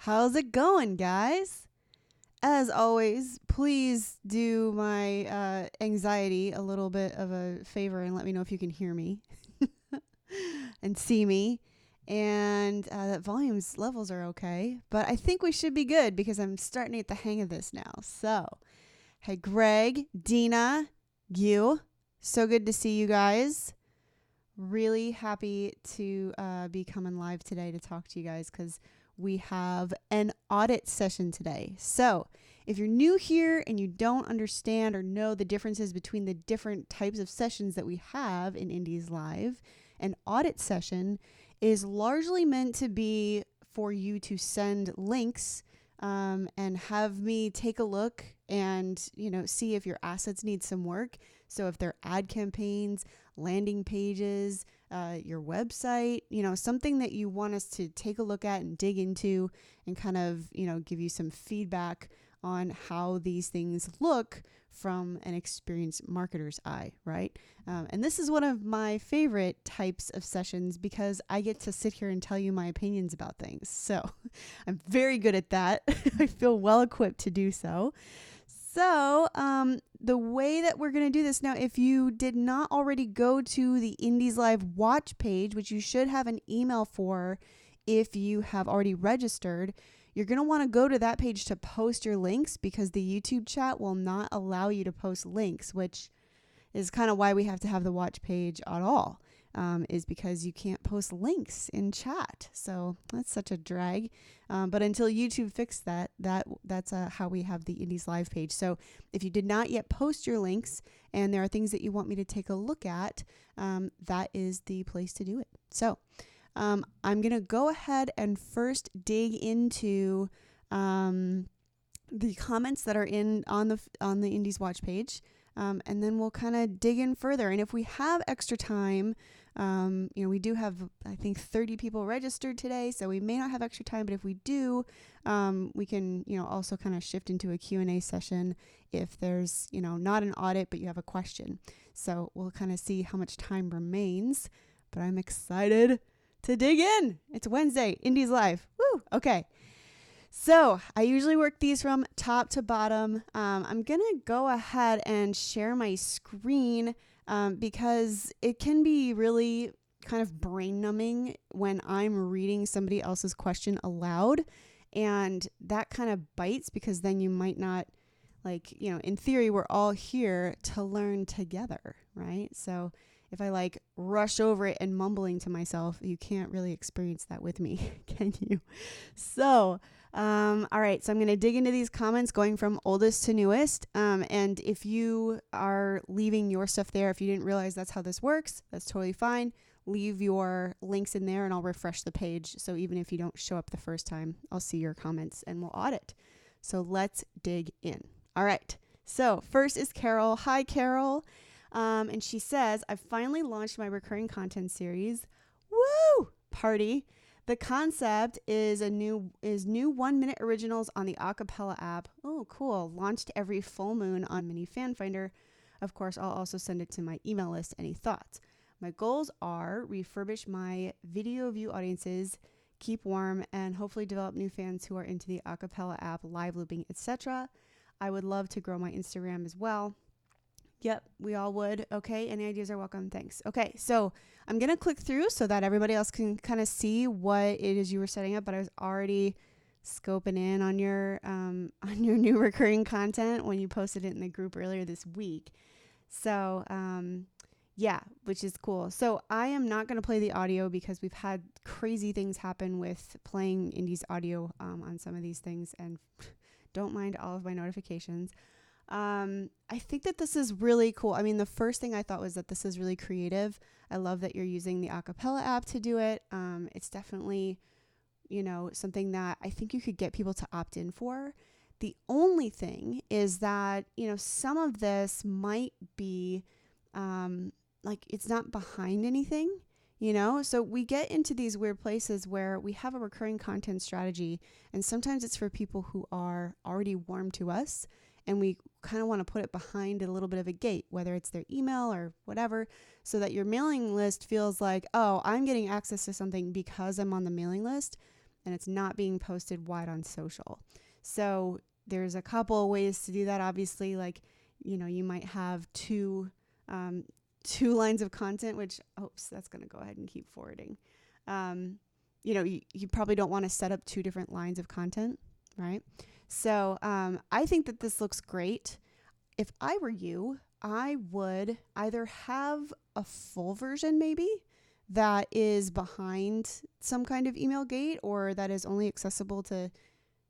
How's it going, guys? As always, please do my anxiety a little bit of a favor and let me know if you can hear me and see me. And that volumes levels are okay. But I think we should be good because I'm starting to get the hang of this now. So, hey, Greg, Dina, you. So good to see you guys. Really happy to be coming live today to talk to you guys because we have an audit session today. So if you're new here and you don't understand or know the differences between the different types of sessions that we have in Indies Live, an audit session is largely meant to be for you to send links and have me take a look and, see if your assets need some work. So if they're ad campaigns, landing pages, your website, something that you want us to take a look at and dig into and kind of, give you some feedback on how these things look from an experienced marketer's eye, right? And this is one of my favorite types of sessions because I get to sit here and tell you my opinions about things. So I'm very good at that. I feel well equipped to do so. So the way that we're going to do this now, if you did not already go to the Indies Live watch page, which you should have an email for if you have already registered, you're going to want to go to that page to post your links because the YouTube chat will not allow you to post links, which is kind of why we have to have the watch page at all, is because you can't post links in chat. So that's such a drag. But until YouTube fixed that's how we have the Indies Live page. So if you did not yet post your links and there are things that you want me to take a look at, that is the place to do it. So I'm going to go ahead and first dig into the comments that are on the Indies Watch page, and then we'll kind of dig in further. And if we have extra time, we do have, I think, 30 people registered today, so we may not have extra time, but if we do, we can, also kind of shift into a Q&A session if there's, not an audit, but you have a question. So we'll kind of see how much time remains, but I'm excited to dig in. It's Wednesday, Indies Live. Woo! Okay. So I usually work these from top to bottom. I'm going to go ahead and share my screen because it can be really kind of brain numbing when I'm reading somebody else's question aloud. And that kind of bites because then you might not, in theory, we're all here to learn together, right? So if I rush over it and mumbling to myself, you can't really experience that with me, can you? So, all right. So I'm going to dig into these comments going from oldest to newest. And if you are leaving your stuff there, if you didn't realize that's how this works, that's totally fine. Leave your links in there and I'll refresh the page. So even if you don't show up the first time, I'll see your comments and we'll audit. So let's dig in. All right. So first is Carol. Hi, Carol. And she says, I've finally launched my recurring content series. Woo! Party. The concept is new 1-minute originals on the Acapella app. Oh, cool. Launched every full moon on Mini Fan Finder. Of course, I'll also send it to my email list. Any thoughts? My goals are refurbish my video view audiences, keep warm, and hopefully develop new fans who are into the Acapella app, live looping, etc. I would love to grow my Instagram as well. Yep, we all would. Okay, any ideas are welcome. Thanks. Okay, so I'm going to click through so that everybody else can kind of see what it is you were setting up, but I was already scoping in on your new recurring content when you posted it in the group earlier this week. So, yeah, which is cool. So I am not going to play the audio because we've had crazy things happen with playing Indies audio on some of these things, and don't mind all of my notifications. I think that this is really cool. I mean, the first thing I thought was that this is really creative. I love that you're using the Acapella app to do it. It's definitely, something that I think you could get people to opt in for. The only thing is that, some of this might be, it's not behind anything, so we get into these weird places where we have a recurring content strategy, and sometimes it's for people who are already warm to us. And we kind of want to put it behind a little bit of a gate, whether it's their email or whatever, so that your mailing list feels like, oh, I'm getting access to something because I'm on the mailing list. and it's not being posted wide on social. So there's a couple of ways to do that. Obviously, like, you might have two lines of content, which, that's going to go ahead and keep forwarding. You probably don't want to set up two different lines of content, right? So I think that this looks great. If I were you, I would either have a full version maybe that is behind some kind of email gate, or that is only accessible to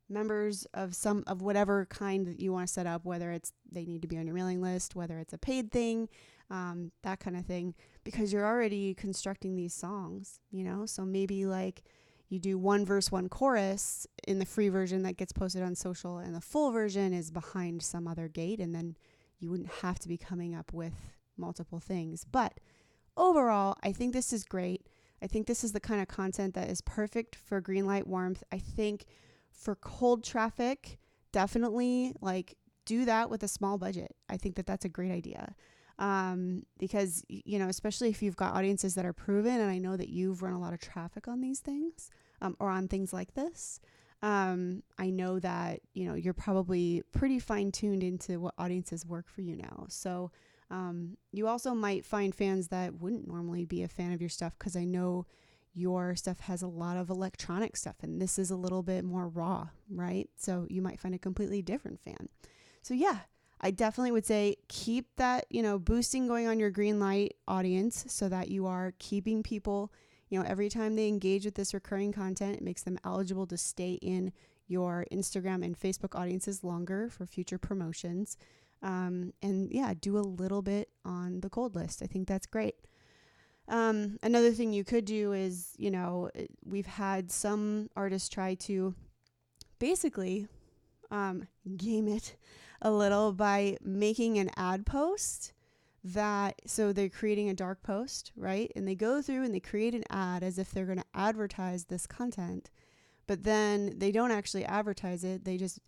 members of whatever kind that you want to set up, whether it's they need to be on your mailing list, whether it's a paid thing, that kind of thing, because you're already constructing these songs, so maybe like you do one verse, one chorus in the free version that gets posted on social, and the full version is behind some other gate, and then you wouldn't have to be coming up with multiple things. But overall, I think this is great. I think this is the kind of content that is perfect for Greenlight Warmth. I think for cold traffic, definitely like do that with a small budget. I think that that's a great idea. Because, especially if you've got audiences that are proven, and I know that you've run a lot of traffic on these things, or on things like this. I know that, you're probably pretty fine-tuned into what audiences work for you now. So, you also might find fans that wouldn't normally be a fan of your stuff, because I know your stuff has a lot of electronic stuff, and this is a little bit more raw, right? So you might find a completely different fan. So yeah, I definitely would say keep that, boosting going on your Greenlight audience, so that you are keeping people, every time they engage with this recurring content, it makes them eligible to stay in your Instagram and Facebook audiences longer for future promotions. And yeah, do a little bit on the cold list. I think that's great. Another thing you could do is, we've had some artists try to basically game it a little by making an ad post so they're creating a dark post, right? And they go through and they create an ad as if they're going to advertise this content, but then they don't actually advertise it. They just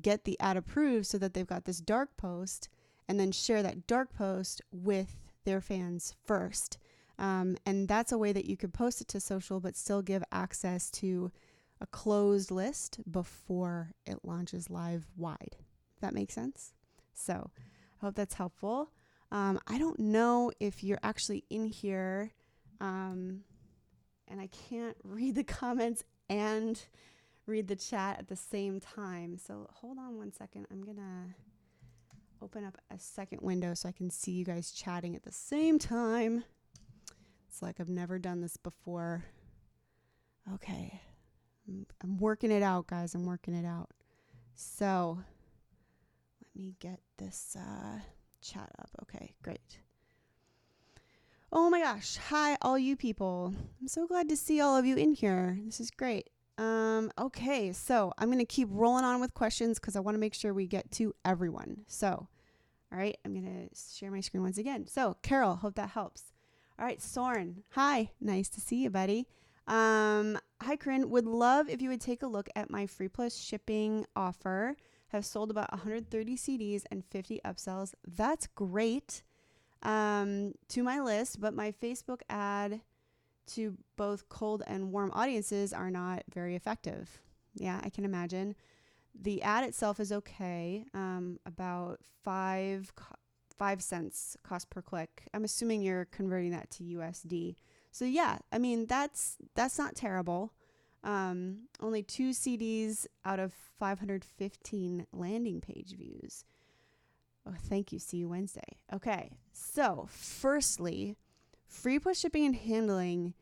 get the ad approved so that they've got this dark post, and then share that dark post with their fans first. And that's a way that you could post it to social, but still give access to a closed list before it launches live wide. If that makes sense. So I hope that's helpful. I don't know if you're actually in here, and I can't read the comments and read the chat at the same time. So hold on one second. I'm going to open up a second window so I can see you guys chatting at the same time. It's like I've never done this before. Okay. I'm working it out, guys. I'm working it out. So let me get this chat up. Okay, great. Oh my gosh. Hi, all you people. I'm so glad to see all of you in here. This is great. Okay, so I'm going to keep rolling on with questions because I want to make sure we get to everyone. So, all right, I'm going to share my screen once again. So, Carol, hope that helps. All right, Soren. Hi, nice to see you, buddy. Hi, Corrin. Would love if you would take a look at my free plus shipping offer. Have sold about 130 CDs and 50 upsells. That's great. To my list, but my Facebook ad to both cold and warm audiences are not very effective. Yeah, I can imagine. The ad itself is okay. About 5 cents cost per click. I'm assuming you're converting that to USD. So yeah, I mean, that's not terrible. Only 2 CDs out of 515 landing page views. Oh, thank you. See you Wednesday. Okay. So firstly, free plus shipping and handling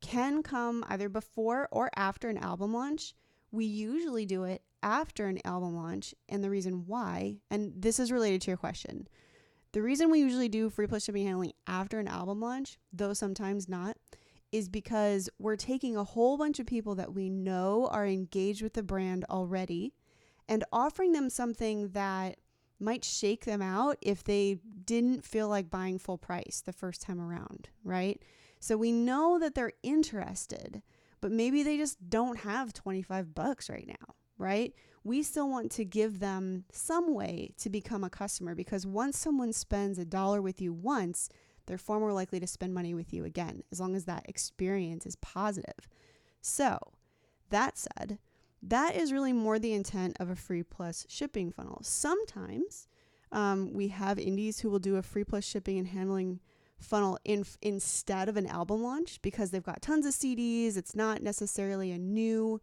can come either before or after an album launch. We usually do it after an album launch. And the reason why, and this is related to your question, the reason we usually do free plus shipping and handling after an album launch, though sometimes not, is because we're taking a whole bunch of people that we know are engaged with the brand already and offering them something that might shake them out if they didn't feel like buying full price the first time around, right? So we know that they're interested, but maybe they just don't have $25 right now, right? We still want to give them some way to become a customer, because once someone spends $1 with you once, they're far more likely to spend money with you again, as long as that experience is positive. So That said, that is really more the intent of a free plus shipping funnel. Sometimes we have indies who will do a free plus shipping and handling funnel instead of an album launch because they've got tons of CDs. It's not necessarily a new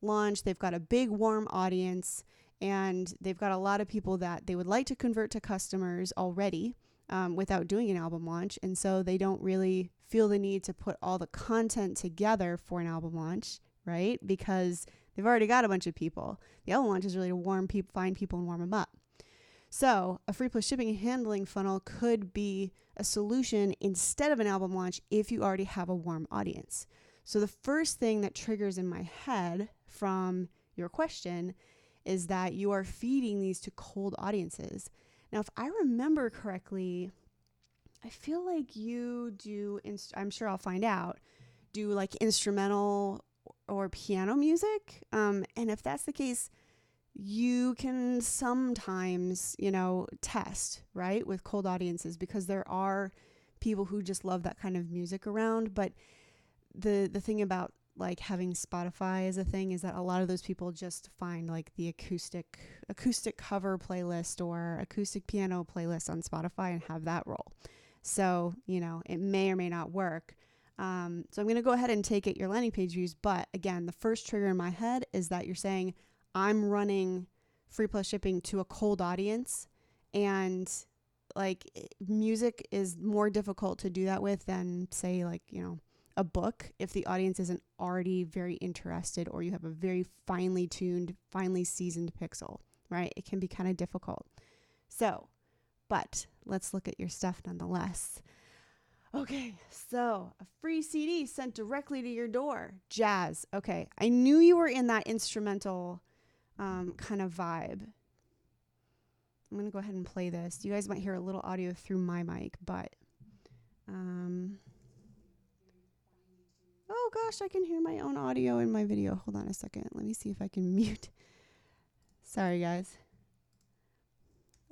launch. They've got a big warm audience and they've got a lot of people that they would like to convert to customers already without doing an album launch. And so they don't really feel the need to put all the content together for an album launch, right? Because they've already got a bunch of people. The album launch is really to find people and warm them up. So a free plus shipping and handling funnel could be a solution instead of an album launch if you already have a warm audience. So the first thing that triggers in my head from your question is that you are feeding these to cold audiences. Now, if I remember correctly, I feel like you do, I'm sure I'll find out, do like instrumental or piano music. And if that's the case, you can sometimes, test, right, with cold audiences because there are people who just love that kind of music around. But the thing about like having Spotify as a thing is that a lot of those people just find like the acoustic cover playlist or acoustic piano playlist on Spotify and have that roll. So, it may or may not work. So I'm going to go ahead and take it your landing page views. But again, the first trigger in my head is that you're saying, I'm running free plus shipping to a cold audience, and like music is more difficult to do that with than say like, a book if the audience isn't already very interested or you have a very finely tuned, finely seasoned pixel, right? It can be kind of difficult. So, but let's look at your stuff nonetheless. Okay, so a free CD sent directly to your door. Jazz. Okay, I knew you were in that instrumental kind of vibe. I'm going to go ahead and play this. You guys might hear a little audio through my mic, but oh gosh, I can hear my own audio in my video. Hold on a second. Let me see if I can mute. Sorry, guys.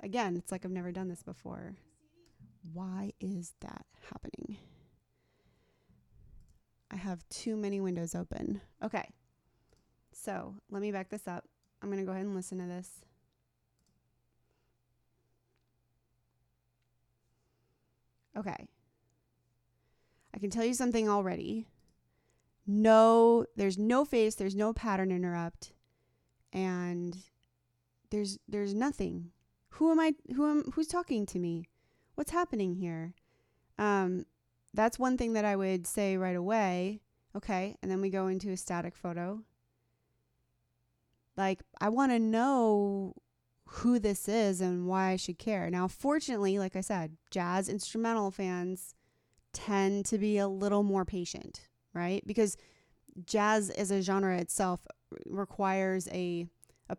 Again, it's like I've never done this before. Why is that happening? I have too many windows open. Okay. So let me back this up. I'm going to go ahead and listen to this. Okay. I can tell you something already. No, there's no face, there's no pattern interrupt, and there's nothing. Who's talking to me? What's happening here? That's one thing that I would say right away. Okay. And then we go into a static photo. Like, I want to know who this is and why I should care. Now, fortunately, like I said, jazz instrumental fans tend to be a little more patient, right? Because jazz as a genre itself requires a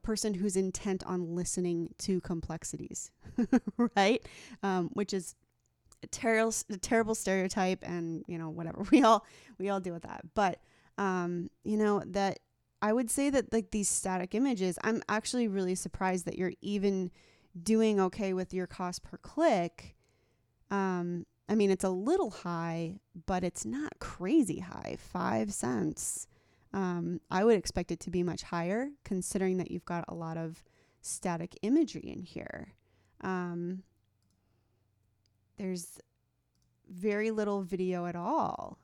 person who's intent on listening to complexities, right? Which is a terrible stereotype, and whatever, we all deal with that. But that I would say that like these static images, I'm actually really surprised that you're even doing okay with your cost per click. I mean, it's a little high, but it's not crazy high, 5 cents. I would expect it to be much higher considering that you've got a lot of static imagery in here. There's very little video at all.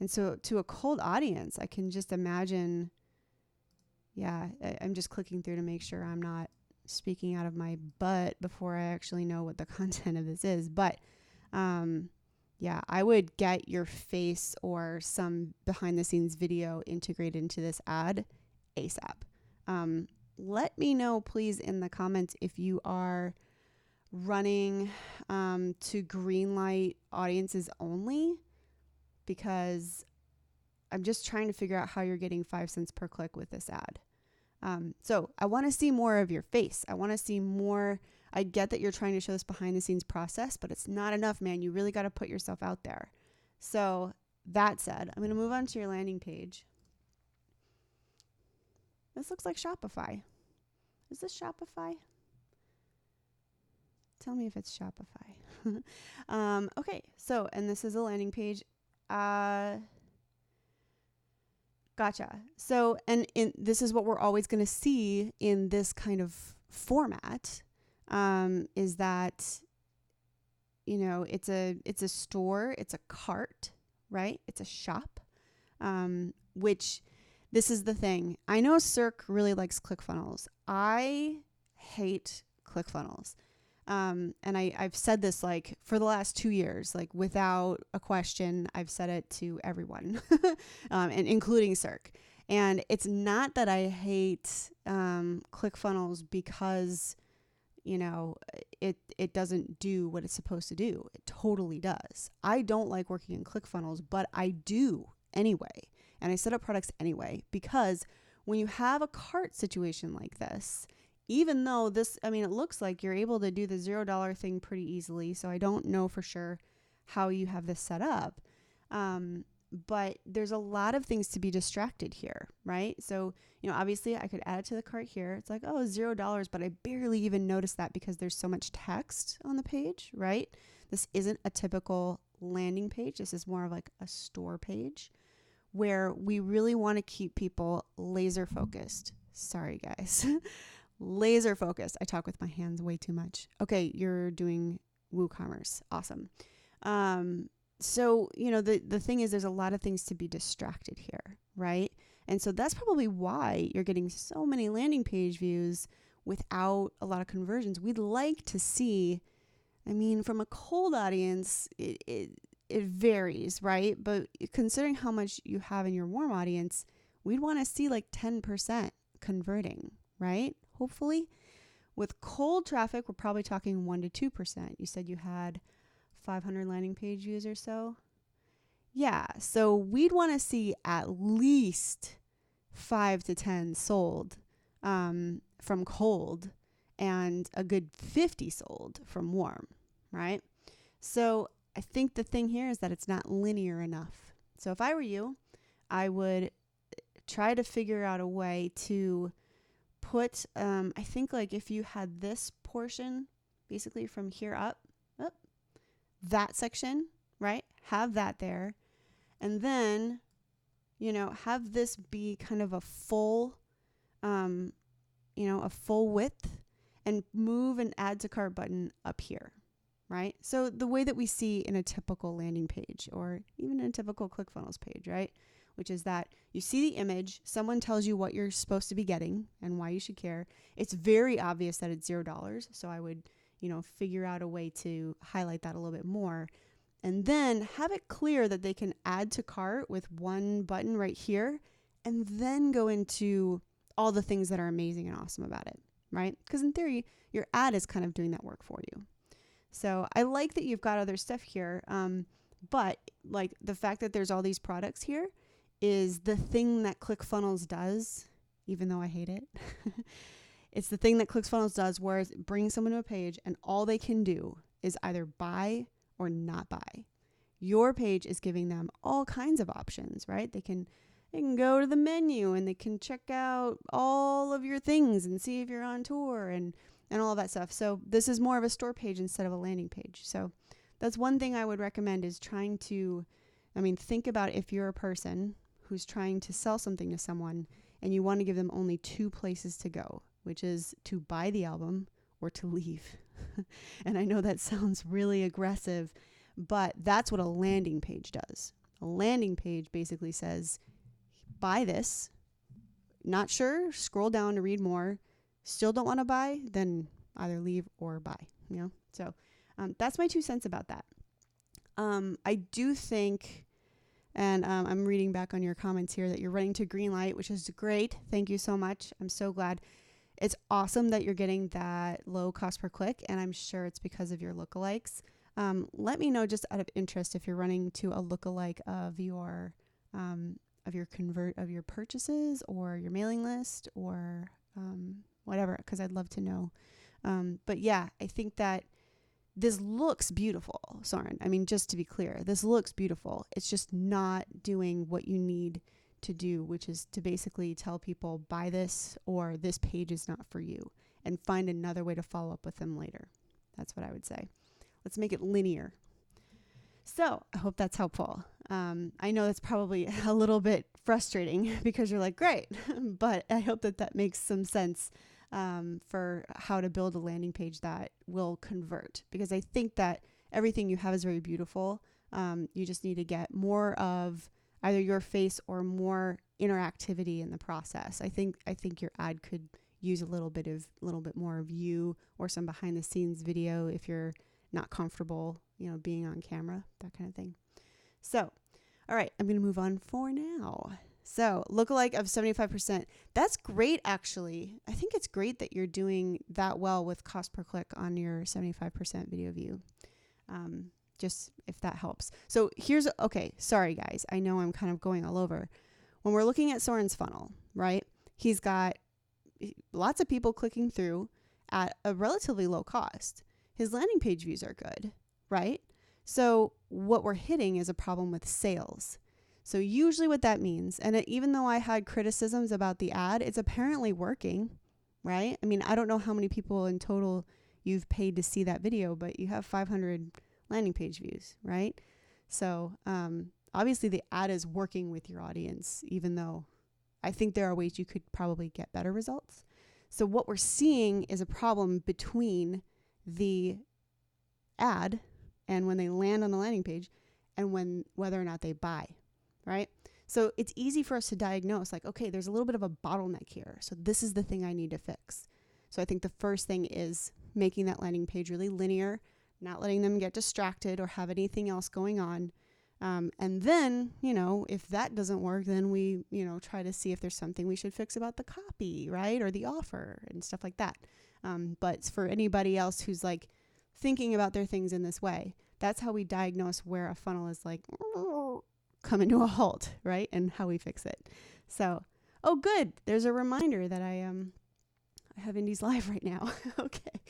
And so to a cold audience, I can just imagine, I'm just clicking through to make sure I'm not speaking out of my butt before I actually know what the content of this is. But I would get your face or some behind the scenes video integrated into this ad ASAP. Let me know, please, in the comments if you are running to greenlight audiences only, because I'm just trying to figure out how you're getting 5 cents per click with this ad. So I want to see more of your face. I want to see more. I get that you're trying to show this behind the scenes process, but it's not enough, man. You really got to put yourself out there. So that said, I'm going to move on to your landing page. This looks like Shopify. Is this Shopify? Tell me if it's Shopify. Okay. So, and this is a landing page. Got Gotcha. So, and this is what we're always going to see in this kind of format, is that, you know, it's a store, it's a cart, right? It's a shop, which this is the thing. I know Cirque really likes ClickFunnels. I hate ClickFunnels. And I've said this like for the last 2 years, like without a question, I've said it to everyone, and including Cirque. And it's not that I hate ClickFunnels because, you know, it doesn't do what it's supposed to do. It totally does. I don't like working in ClickFunnels, but I do anyway. And I set up products anyway, because when you have a cart situation like this, even though this, I mean, it looks like you're able to do the $0 thing pretty easily. So I don't know for sure how you have this set up. But there's a lot of things to be distracted here, right? So, you know, obviously I could add it to the cart here. It's like, oh, $0, but I barely even notice that because there's so much text on the page, right? This isn't a typical landing page. This is more of like a store page where we really want to keep people laser focused. Sorry, guys. Laser focused. I talk with my hands way too much. Okay, you're doing WooCommerce. Awesome. So, you know, the thing is there's a lot of things to be distracted here, right? And so that's probably why you're getting so many landing page views without a lot of conversions. We'd like to see, I mean, from a cold audience, it varies, right? But considering how much you have in your warm audience, we'd want to see like 10% converting, right? Hopefully. With cold traffic, we're probably talking 1 to 2%. You said you had 500 landing page views or so. Yeah, so we'd want to see at least 5 to 10 sold from cold and a good 50 sold from warm, right? So I think the thing here is that it's not linear enough. So if I were you, I would try to figure out a way to put, I think like if you had this portion basically from here up, that section, right? Have that there. And then, you know, have this be kind of a full, a full width, and move and add to cart button up here, right? So the way that we see in a typical landing page or even in a typical ClickFunnels page, right? Which is that you see the image, someone tells you what you're supposed to be getting and why you should care. It's very obvious that it's $0. So I would, figure out a way to highlight that a little bit more. And then have it clear that they can add to cart with one button right here, and then go into all the things that are amazing and awesome about it, right? Because in theory, your ad is kind of doing that work for you. So I like that you've got other stuff here. But like the fact that there's all these products here is the thing that ClickFunnels does, even though I hate it. It's the thing that ClickFunnels does, where it brings someone to a page and all they can do is either buy or not buy. Your page is giving them all kinds of options, right? They can go to the menu and they can check out all of your things and see if you're on tour and all of that stuff. So this is more of a store page instead of a landing page. So that's one thing I would recommend, is trying to, think about if you're a person who's trying to sell something to someone and you want to give them only 2 places to go, which is to buy the album or to leave. And I know that sounds really aggressive, but that's what a landing page does. A landing page basically says, buy this, not sure, scroll down to read more, still don't want to buy, then either leave or buy, So that's my 2 cents about that. I do think, and I'm reading back on your comments here, that you're running to green light, which is great. Thank you so much. I'm so glad. It's awesome that you're getting that low cost per click, and I'm sure it's because of your lookalikes. Let me know, just out of interest, if you're running to a lookalike of your purchases or your mailing list or whatever, because I'd love to know. But yeah, I think that this looks beautiful, Soren. Just to be clear, this looks beautiful. It's just not doing what you need to do, which is to basically tell people, buy this or this page is not for you, and find another way to follow up with them later. That's what I would say. Let's make it linear. So I hope that's helpful. I know that's probably a little bit frustrating because you're like, great, but I hope that that makes some sense for how to build a landing page that will convert, because I think that everything you have is very beautiful. You just need to get more of either your face or more interactivity in the process. I think your ad could use a little bit more of you or some behind the scenes video if you're not comfortable, being on camera, that kind of thing. So, all right, I'm going to move on for now. So, lookalike of 75%. That's great, actually. I think it's great that you're doing that well with cost per click on your 75% video view. Just if that helps. So okay, sorry guys. I know I'm kind of going all over. When we're looking at Soren's funnel, right? He's got lots of people clicking through at a relatively low cost. His landing page views are good, right? So what we're hitting is a problem with sales. So usually what that means, and even though I had criticisms about the ad, it's apparently working, right? I mean, I don't know how many people in total you've paid to see that video, but you have 500 landing page views, right? So obviously the ad is working with your audience, even though I think there are ways you could probably get better results. So what we're seeing is a problem between the ad and when they land on the landing page and whether or not they buy, right? So it's easy for us to diagnose, like, okay, there's a little bit of a bottleneck here. So this is the thing I need to fix. So I think the first thing is making that landing page really linear, not letting them get distracted or have anything else going on. And then, if that doesn't work, then we, try to see if there's something we should fix about the copy, right? Or the offer and stuff like that. But for anybody else who's like thinking about their things in this way, that's how we diagnose where a funnel is like coming to a halt, right? And how we fix it. So, oh, good. There's a reminder that I have INDIESLIVE right now. Okay.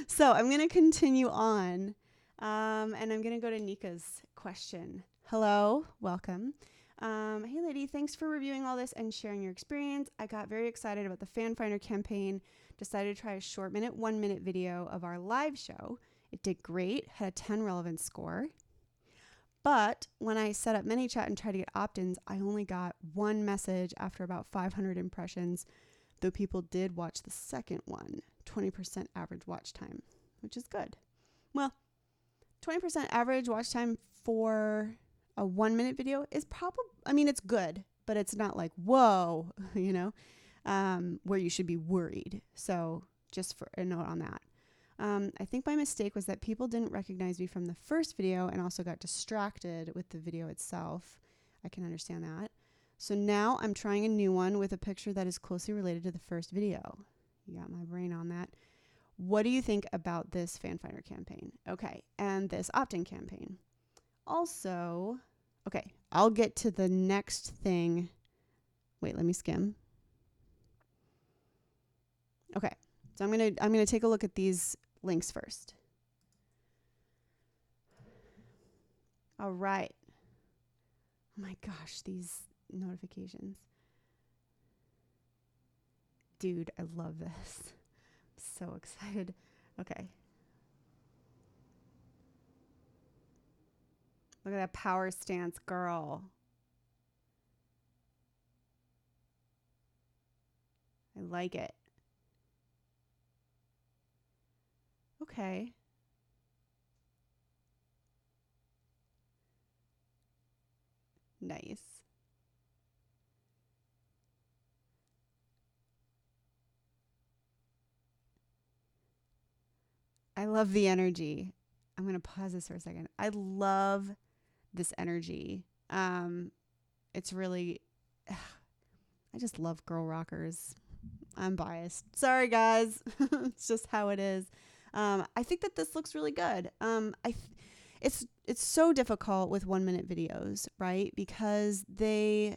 So I'm going to continue on. And I'm going to go to Nika's question. Hello. Welcome. Hey, lady. Thanks for reviewing all this and sharing your experience. I got very excited about the Fan Finder campaign. Decided to try a short 1-minute video of our live show. It did great. Had a 10 relevance score. But when I set up ManyChat and tried to get opt-ins, I only got one message after about 500 impressions. Though people did watch the second one, 20% average watch time, which is good. Well, 20% average watch time for a 1-minute video is probably, it's good, but it's not like, whoa, where you should be worried. So just for a note on that. I think my mistake was that people didn't recognize me from the first video and also got distracted with the video itself. I can understand that. So now I'm trying a new one with a picture that is closely related to the first video. You got my brain on that. What do you think about this Fan Finder campaign? Okay, and this opt-in campaign. Also, okay, I'll get to the next thing. Wait, let me skim. Okay, so I'm gonna take a look at these links first. All right. Oh my gosh, these notifications. Dude, I love this. I'm so excited. Okay. Look at that power stance, girl. I like it. Okay. Nice. I love the energy. I'm going to pause this for a second. I love this energy. It's really, I just love girl rockers. I'm biased. Sorry, guys. It's just how it is. I think that this looks really good. It's so difficult with 1-minute videos, right? Because they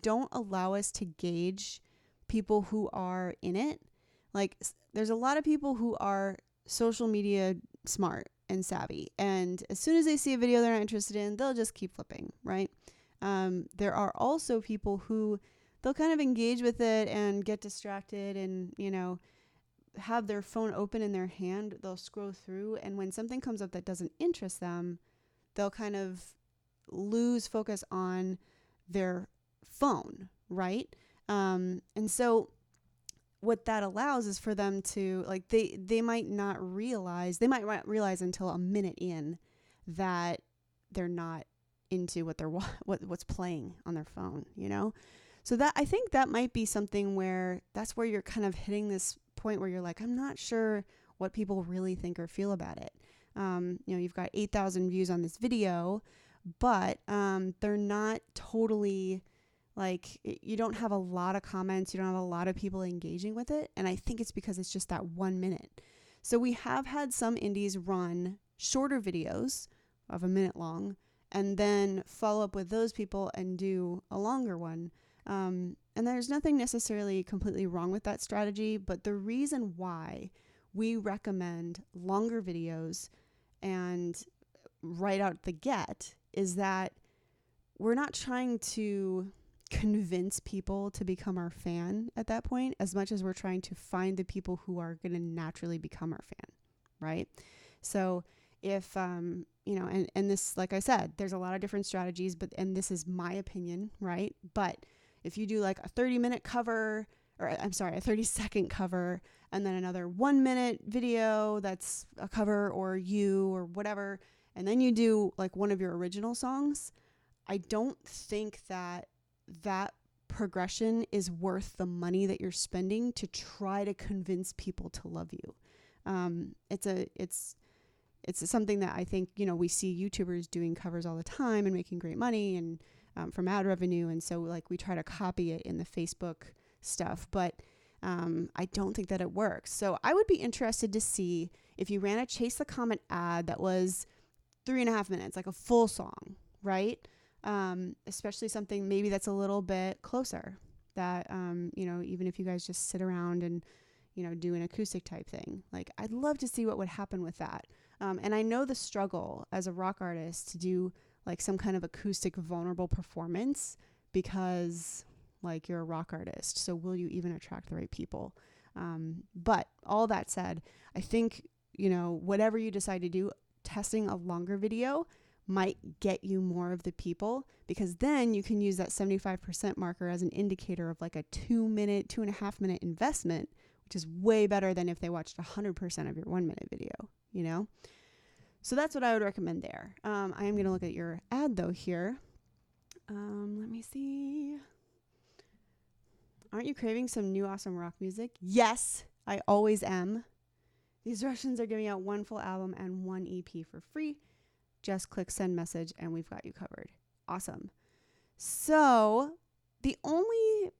don't allow us to gauge people who are in it. Like, there's a lot of people who are social media smart and savvy, and as soon as they see a video they're not interested in, they'll just keep flipping, right? There are also people who they'll kind of engage with it and get distracted and, have their phone open in their hand. They'll scroll through, and when something comes up that doesn't interest them, they'll kind of lose focus on their phone, right? And so what that allows is for them to, like, they might not realize until a minute in that they're not into what they're what's playing on their phone, you know? So that, I think that might be something where that's where you're kind of hitting this point where you're like, I'm not sure what people really think or feel about it. You've got 8,000 views on this video, but they're not totally, like, you don't have a lot of comments, you don't have a lot of people engaging with it. And I think it's because it's just that 1 minute. So we have had some indies run shorter videos of a minute long and then follow up with those people and do a longer one. And there's nothing necessarily completely wrong with that strategy, but the reason why we recommend longer videos and right out the get is that we're not trying to convince people to become our fan at that point as much as we're trying to find the people who are going to naturally become our fan, right? So if, and this, like I said, there's a lot of different strategies, and this is my opinion, right? But if you do like a 30-minute cover, or a 30-second cover, and then another 1 minute video that's a cover or you or whatever, and then you do like one of your original songs, I don't think that progression is worth the money that you're spending to try to convince people to love you. It's something that I think, we see YouTubers doing covers all the time and making great money and from ad revenue. And so like we try to copy it in the Facebook stuff, but I don't think that it works. So I would be interested to see if you ran a Chase the Comet ad that was 3.5 minutes, like a full song, right? Especially something maybe that's a little bit closer that, even if you guys just sit around and, do an acoustic type thing, like I'd love to see what would happen with that. And I know the struggle as a rock artist to do like some kind of acoustic vulnerable performance because like you're a rock artist. So will you even attract the right people? But all that said, I think, whatever you decide to do, testing a longer video might get you more of the people, because then you can use that 75% marker as an indicator of like a 2.5 minute investment, which is way better than if they watched 100% of your 1 minute video, So that's what I would recommend there. I am going to look at your ad though here. Let me see. Aren't you craving some new awesome rock music? Yes, I always am. These Russians are giving out 1 full album and 1 EP for free. Just click send message and we've got you covered. Awesome. So the only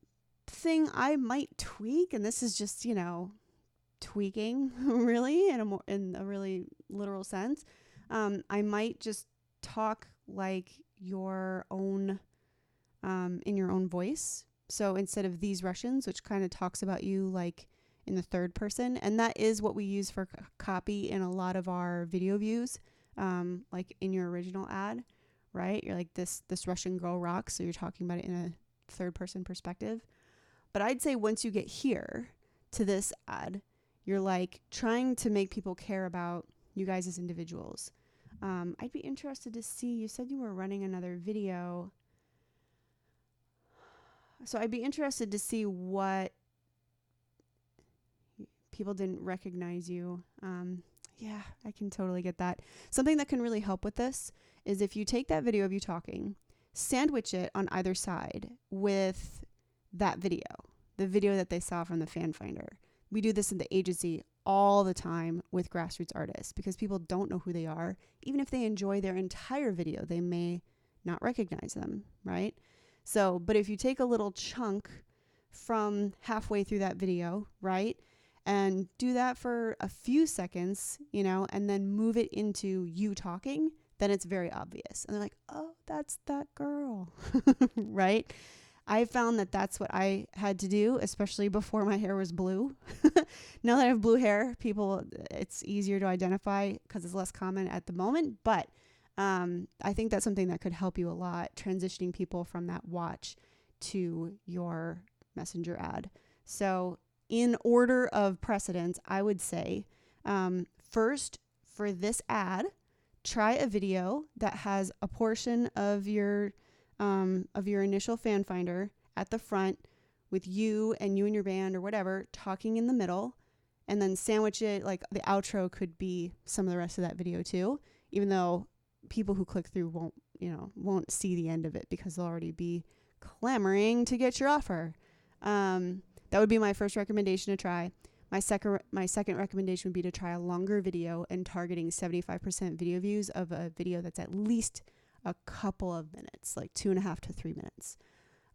thing I might tweak, and this is just, tweaking really in a really literal sense, I might just talk like your own, in your own voice. So instead of these Russians, which kind of talks about you like in the third person, and that is what we use for copy in a lot of our video views, like in your original ad, right? You're like this Russian girl rocks, so you're talking about it in a third person perspective. But I'd say once you get here to this ad, you're like trying to make people care about you guys as individuals. I'd be interested to see, you said you were running another video. So I'd be interested to see what people didn't recognize you. Yeah, I can totally get that. Something that can really help with this is if you take that video of you talking, sandwich it on either side with that video, the video that they saw from the fan finder. We do this in the agency all the time with grassroots artists because people don't know who they are. Even if they enjoy their entire video, they may not recognize them, right? So, but if you take a little chunk from halfway through that video, right, and do that for a few seconds, and then move it into you talking, then it's very obvious. And they're like, oh, that's that girl, right? I found that that's what I had to do, especially before my hair was blue. Now that I have blue hair, it's easier to identify because it's less common at the moment. But I think that's something that could help you a lot, transitioning people from that watch to your messenger ad. So in order of precedence, I would say, first, for this ad, try a video that has a portion of your initial fan finder at the front with you and your band or whatever talking in the middle, and then sandwich it, like the outro could be some of the rest of that video too, even though people who click through won't see the end of it because they'll already be clamoring to get your offer. That would be my first recommendation to try. My second recommendation would be to try a longer video and targeting 75% video views of a video that's at least a couple of minutes, like 2.5 to 3 minutes.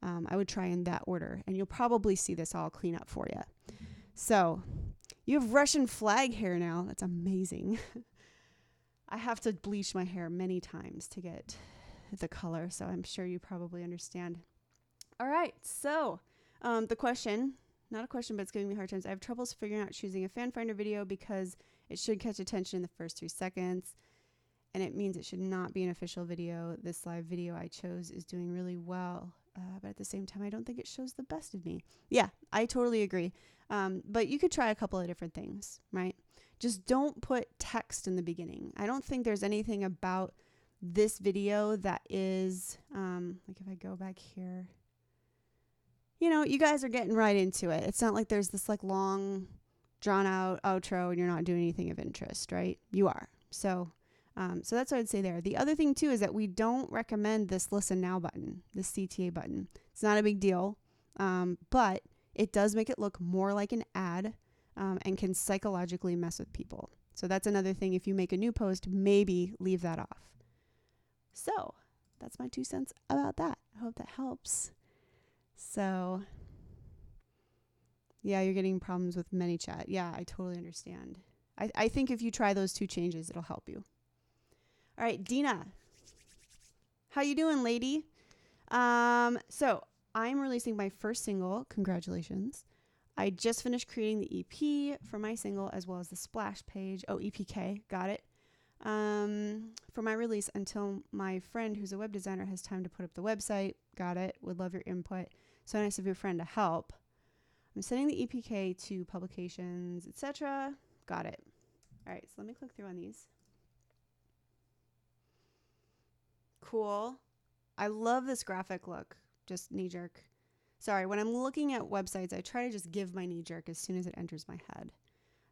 I would try in that order, and you'll probably see this all clean up for you. So you have Russian flag hair now. That's amazing. I have to bleach my hair many times to get the color, so I'm sure you probably understand. All right, so the question, not a question, but it's giving me hard times. I have troubles figuring out choosing a fan finder video because it should catch attention in the first 3 seconds, and it means it should not be an official video. This live video I chose is doing really well, but at the same time, I don't think it shows the best of me. Yeah, I totally agree. But you could try a couple of different things, right? Just don't put text in the beginning. I don't think there's anything about this video that is, like if I go back here, you guys are getting right into it. It's not like there's this like long drawn out outro and you're not doing anything of interest, right? You are. So that's what I'd say there. The other thing too is that we don't recommend this listen now button, this CTA button. It's not a big deal. But it does make it look more like an ad, and can psychologically mess with people. So that's another thing. If you make a new post, maybe leave that off. So that's my 2 cents about that. I hope that helps. So yeah, you're getting problems with ManyChat. Yeah, I totally understand. I think if you try those 2 changes, it'll help you. All right, Dina. How you doing, lady? So I'm releasing my first single. Congratulations. I just finished creating the EP for my single as well as the splash page. Oh, EPK. Got it. For my release until my friend who's a web designer has time to put up the website. Got it. Would love your input. So nice of your friend to help. I'm sending the EPK to publications, etc. Got it. All right. So let me click through on these. Cool. I love this graphic look. Just knee jerk. Sorry, when I'm looking at websites, I try to just give my knee jerk as soon as it enters my head.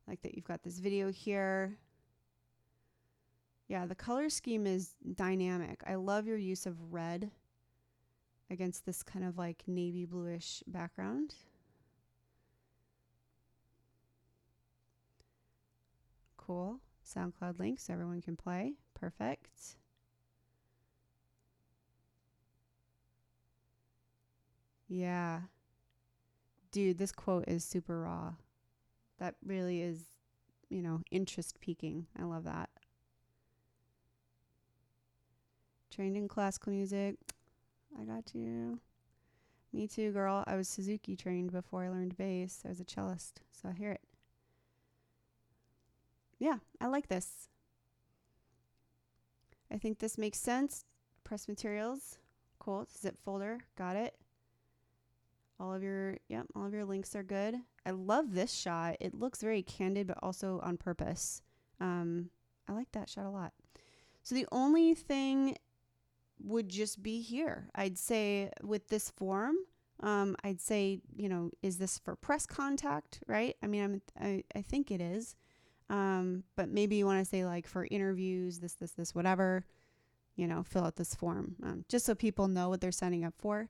Like that you've got this video here. Yeah, the color scheme is dynamic. I love your use of red against this kind of like navy bluish background. Cool. SoundCloud link so everyone can play. Perfect. Yeah. Dude, this quote is super raw. That really is, interest piquing. I love that. Trained in classical music. I got you. Me too, girl. I was Suzuki trained before I learned bass. I was a cellist, so I hear it. Yeah, I like this. I think this makes sense. Press materials. Cool. Zip folder. Got it. All of your links are good. I love this shot. It looks very candid, but also on purpose. I like that shot a lot. So the only thing would just be here. I'd say with this form, I'd say, is this for press contact, right? I mean, I think it is. But maybe you want to say like for interviews, this, whatever, fill out this form, just so people know what they're signing up for.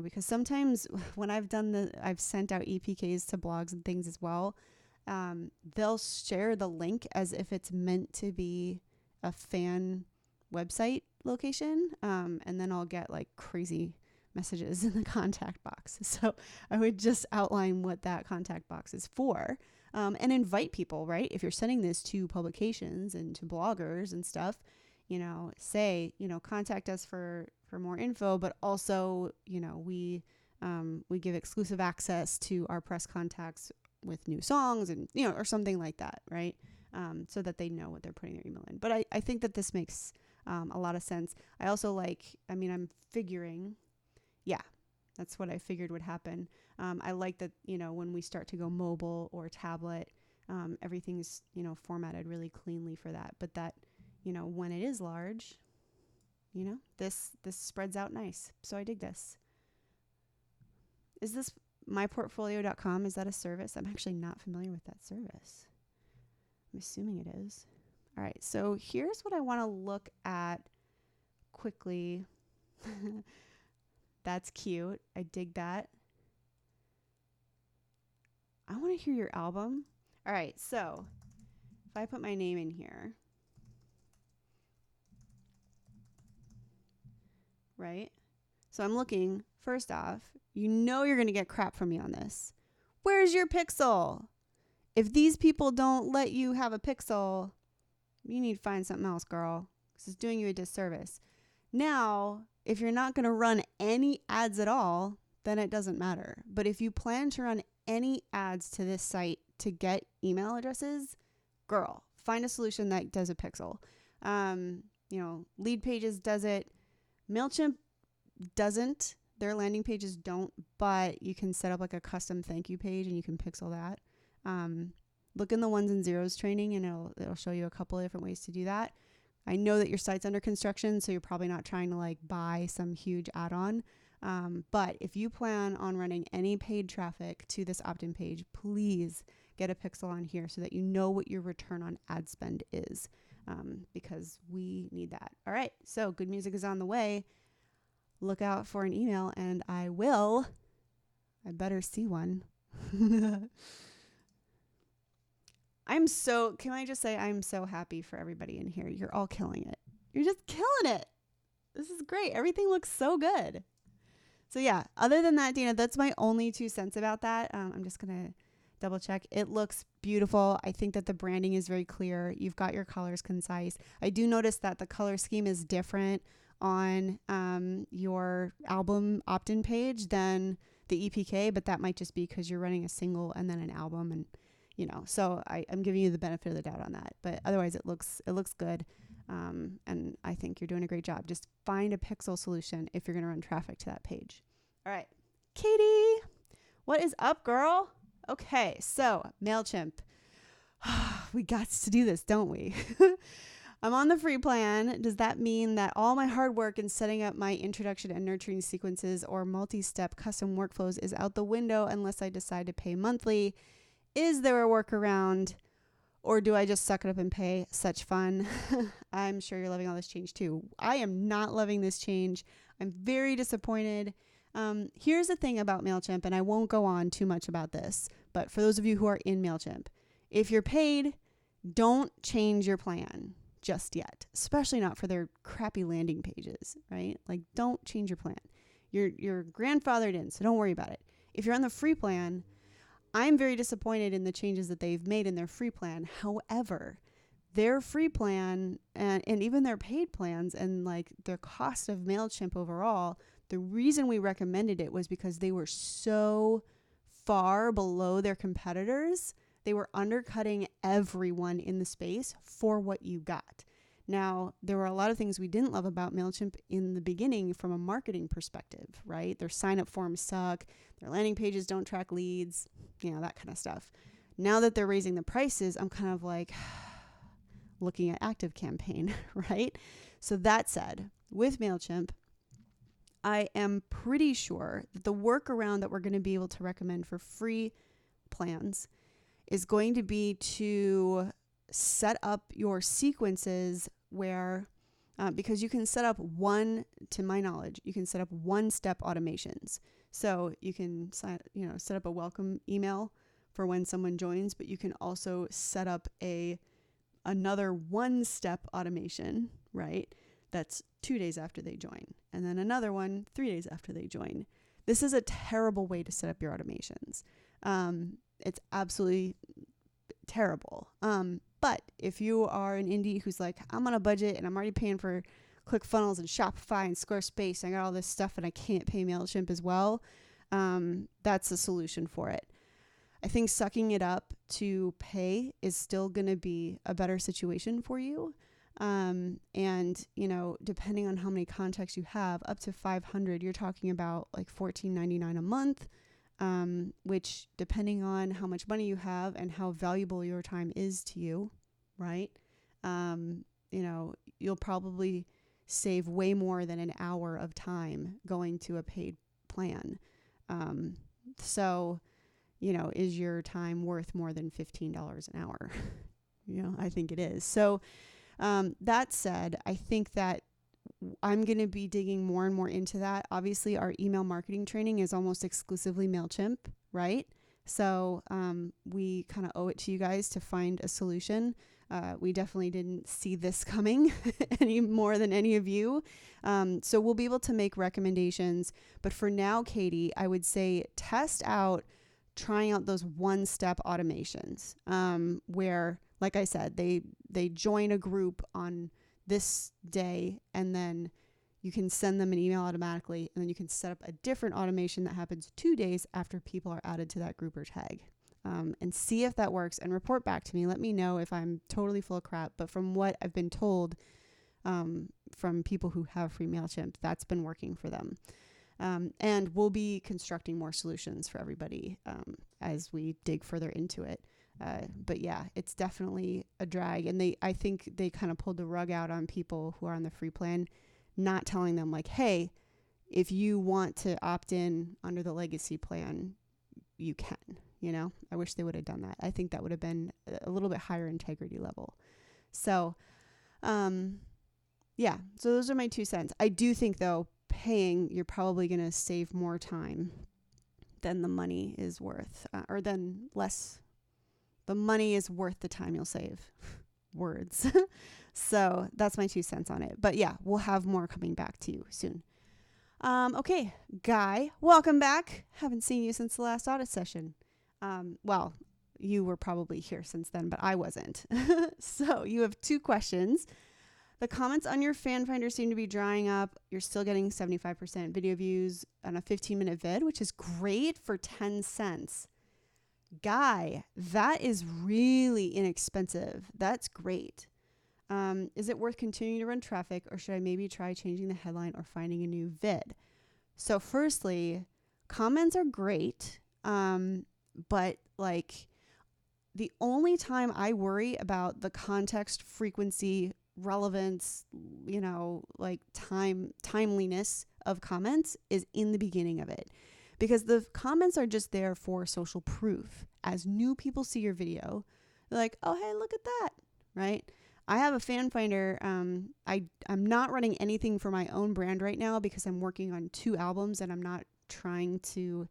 Because sometimes when I've sent out EPKs to blogs and things as well, they'll share the link as if it's meant to be a fan website location. And then I'll get like crazy messages in the contact box. So I would just outline what that contact box is for, and invite people, right? If you're sending this to publications and to bloggers and stuff, say, contact us for more info, but also, we give exclusive access to our press contacts with new songs and, or something like that. Right. So that they know what they're putting their email in. But I think that this makes a lot of sense. I also I'm figuring, that's what I figured would happen. I like that, when we start to go mobile or tablet, everything's, formatted really cleanly for that. But that, when it is large, this spreads out nice. So I dig this. Is this myportfolio.com? Is that a service? I'm actually not familiar with that service. I'm assuming it is. All right, so here's what I want to look at quickly. That's cute. I dig that. I want to hear your album. All right, so if I put my name in here, right? So I'm looking, first off, you're going to get crap from me on this. Where's your pixel? If these people don't let you have a pixel, you need to find something else, girl. This is doing you a disservice. Now, if you're not going to run any ads at all, then it doesn't matter. But if you plan to run any ads to this site to get email addresses, girl, find a solution that does a pixel. Lead Pages does it. MailChimp doesn't. Their landing pages don't, but you can set up like a custom thank you page and you can pixel that. Look in the ones and zeros training and it'll show you a couple of different ways to do that. I know that your site's under construction, so you're probably not trying to like buy some huge add-on. But if you plan on running any paid traffic to this opt-in page, please get a pixel on here so that you know what your return on ad spend is, because we need that. All right, so good music is on the way. Look out for an email, and I better see one. Can I just say, I'm so happy for everybody in here. You're all killing it. You're just killing it. This is great. Everything looks so good. So yeah, other than that, Dana, that's my only 2 cents about that. I'm just going to double check. It looks beautiful. I think that the branding is very clear. You've got your colors concise. I do notice that the color scheme is different on your album opt-in page than the EPK, but that might just be because you're running a single and then an album, and so I'm giving you the benefit of the doubt on that. But otherwise, it looks good, and I think you're doing a great job. Just find a pixel solution if you're going to run traffic to that page. All right, Katie, what is up, girl? Okay, so MailChimp. We got to do this, don't we? I'm on the free plan. Does that mean that all my hard work in setting up my introduction and nurturing sequences or multi-step custom workflows is out the window unless I decide to pay monthly? Is there a workaround, or do I just suck it up and pay? Such fun. I'm sure you're loving all this change too. I am not loving this change. I'm very disappointed. Here's the thing about MailChimp, and I won't go on too much about this, but for those of you who are in MailChimp, if you're paid, don't change your plan just yet, especially not for their crappy landing pages, right? Like, don't change your plan. You're grandfathered in, so don't worry about it. If you're on the free plan, I'm very disappointed in the changes that they've made in their free plan. However, their free plan and even their paid plans and like their cost of MailChimp overall, the reason we recommended it was because they were so far below their competitors. They were undercutting everyone in the space for what you got. Now, there were a lot of things we didn't love about MailChimp in the beginning from a marketing perspective, right? Their sign-up forms suck. Their landing pages don't track leads, that kind of stuff. Now that they're raising the prices, I'm kind of like looking at ActiveCampaign, right? So that said, with MailChimp, I am pretty sure that the workaround that we're going to be able to recommend for free plans is going to be to set up your sequences where, because you can set up to my knowledge, you can set up one-step automations. So you can set up a welcome email for when someone joins, but you can also set up another one-step automation, right? That's 2 days after they join, and then another one 3 days after they join. This is a terrible way to set up your automations. It's absolutely terrible. But if you are an indie who's like, I'm on a budget and I'm already paying for ClickFunnels and Shopify and Squarespace, I got all this stuff and I can't pay MailChimp as well, that's a solution for it. I think sucking it up to pay is still going to be a better situation for you. And, depending on how many contacts you have, up to 500, you're talking about like $14.99 a month. Which, depending on how much money you have and how valuable your time is to you, right? you'll probably save way more than an hour of time going to a paid plan. So, is your time worth more than $15 an hour? I think it is. So, that said, I think that I'm going to be digging more and more into that. Obviously, our email marketing training is almost exclusively MailChimp, right? So we kind of owe it to you guys to find a solution. We definitely didn't see this coming any more than any of you. So we'll be able to make recommendations. But for now, Katie, I would say test out trying out those one-step automations where, like I said, they join a group on this day, and then you can send them an email automatically, and then you can set up a different automation that happens 2 days after people are added to that group or tag, and see if that works and report back to me. Let me know if I'm totally full of crap. But from what I've been told from people who have free MailChimp, that's been working for them. And we'll be constructing more solutions for everybody as we dig further into it. But yeah, it's definitely a drag. And I think they kind of pulled the rug out on people who are on the free plan, not telling them like, hey, if you want to opt in under the legacy plan, you can, I wish they would have done that. I think that would have been a little bit higher integrity level. So, yeah, so those are my 2 cents. I do think though, paying, you're probably going to save more time than the money is worth, or than less. The money is worth the time you'll save. Words. So that's my 2 cents on it. But yeah, we'll have more coming back to you soon. Okay, Guy, welcome back. Haven't seen you since the last audit session. Well, you were probably here since then, but I wasn't. So you have 2 questions. The comments on your fan finder seem to be drying up. You're still getting 75% video views on a 15-minute vid, which is great for 10 cents. Guy, that is really inexpensive. That's great. Is it worth continuing to run traffic, or should I maybe try changing the headline or finding a new vid? So firstly, comments are great. But like the only time I worry about the context, frequency, relevance, like timeliness of comments is in the beginning of it. Because the comments are just there for social proof. As new people see your video, they're like, oh, hey, look at that, right? I have a fan finder. I'm not running anything for my own brand right now because I'm working on 2 albums and I'm not trying to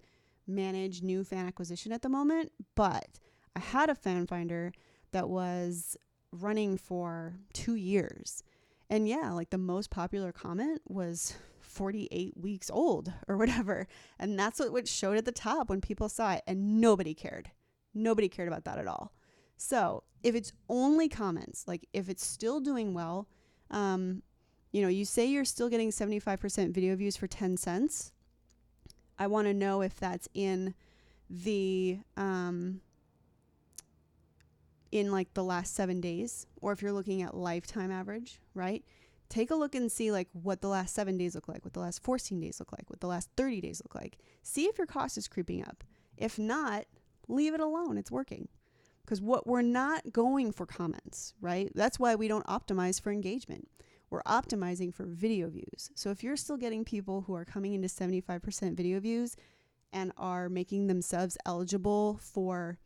manage new fan acquisition at the moment. But I had a fan finder that was running for 2 years. And yeah, like the most popular comment was 48 weeks old or whatever. And that's what showed at the top when people saw it, and nobody cared. Nobody cared about that at all. So if it's only comments, like if it's still doing well, you say you're still getting 75% video views for 10 cents. I want to know if that's in the, in like the last 7 days, or if you're looking at lifetime average, right? Take a look and see like what the last 7 days look like, what the last 14 days look like, what the last 30 days look like. See if your cost is creeping up. If not, leave it alone. It's working. Because we're not going for comments, right? That's why we don't optimize for engagement. We're optimizing for video views. So if you're still getting people who are coming into 75% video views and are making themselves eligible for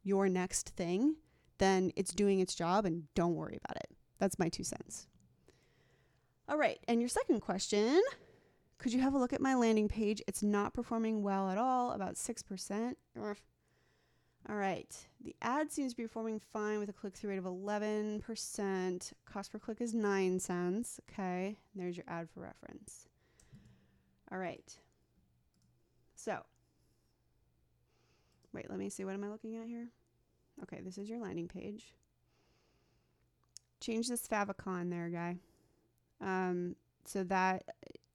your next thing, then it's doing its job, and don't worry about it. That's my 2 cents. All right. And your second question, could you have a look at my landing page? It's not performing well at all, about 6%. All right. The ad seems to be performing fine with a click-through rate of 11%. Cost per click is 9 cents. Okay. There's your ad for reference. All right. So, wait, let me see. What am I looking at here? Okay, this is your landing page. Change this favicon there, Guy. So that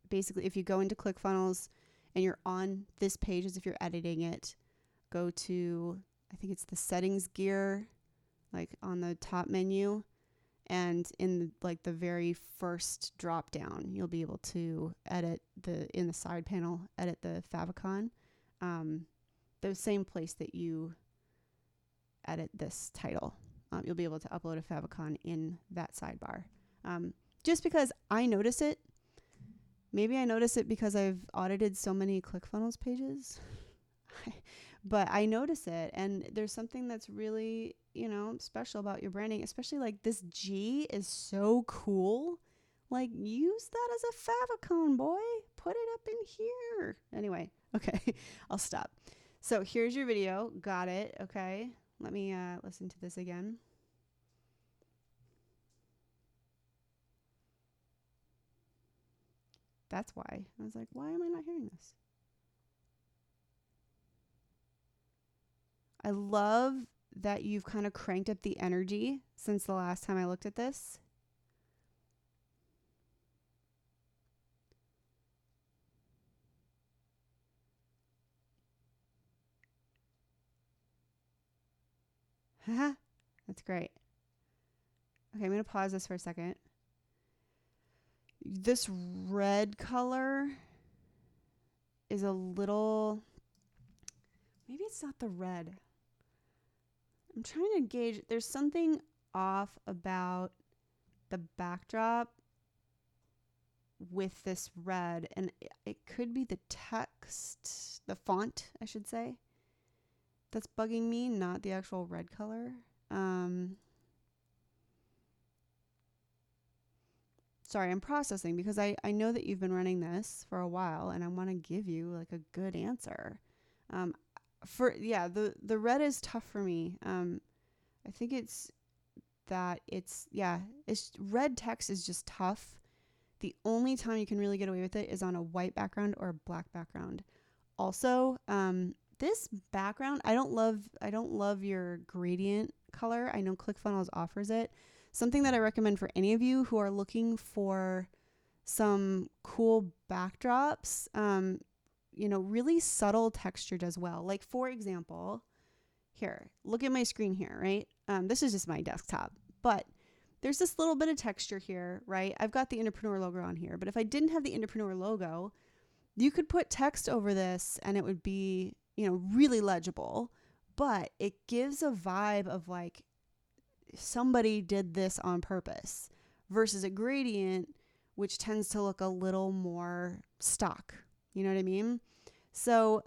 basically, if you go into ClickFunnels and you're on this page as if you're editing it, go to, I think it's the settings gear, like on the top menu, and in like the very first drop down, you'll be able to edit in the side panel, edit the favicon. The same place that you edit this title. You'll be able to upload a favicon in that sidebar. Just because I notice it. Maybe I notice it because I've audited so many ClickFunnels pages. But I notice it, and there's something that's really, you know, special about your branding, especially like this G is so cool. Like, use that as a favicon, boy. Put it up in here. Anyway, okay, I'll stop. So here's your video. Got it. Okay. Let me listen to this again. That's why. I was like, why am I not hearing this? I love that you've kind of cranked up the energy since the last time I looked at this. Haha, that's great. Okay, I'm going to pause this for a second. This red color is a little, maybe it's not the red. I'm trying to gauge, there's something off about the backdrop with this red, and it could be the text, the font, I should say, that's bugging me, not the actual red color. Sorry, I'm processing because I know that you've been running this for a while, and I want to give you like a good answer. The red is tough for me. I think it's red text is just tough. The only time you can really get away with it is on a white background or a black background. Also, this background, I don't love your gradient color. I know ClickFunnels offers it. Something that I recommend for any of you who are looking for some cool backdrops, really subtle texture does well. Like, for example, here, look at my screen here, right? This is just my desktop, but there's this little bit of texture here, right? I've got the Indepreneur logo on here, but if I didn't have the Indepreneur logo, you could put text over this and it would be, really legible, but it gives a vibe of like somebody did this on purpose versus a gradient, which tends to look a little more stock. You know what I mean? So,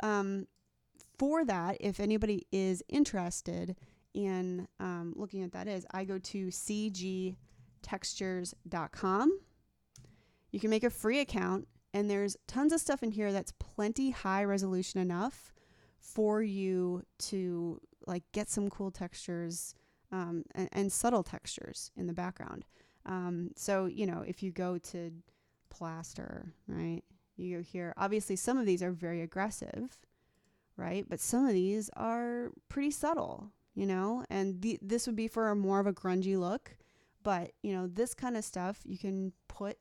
for that, if anybody is interested in looking at that, I go to cgtextures.com. You can make a free account, and there's tons of stuff in here that's plenty high resolution enough for you to like get some cool textures and subtle textures in the background. So, if you go to plaster, right, you go here, obviously some of these are very aggressive, right? But some of these are pretty subtle, and this would be for a more of a grungy look. But, this kind of stuff you can put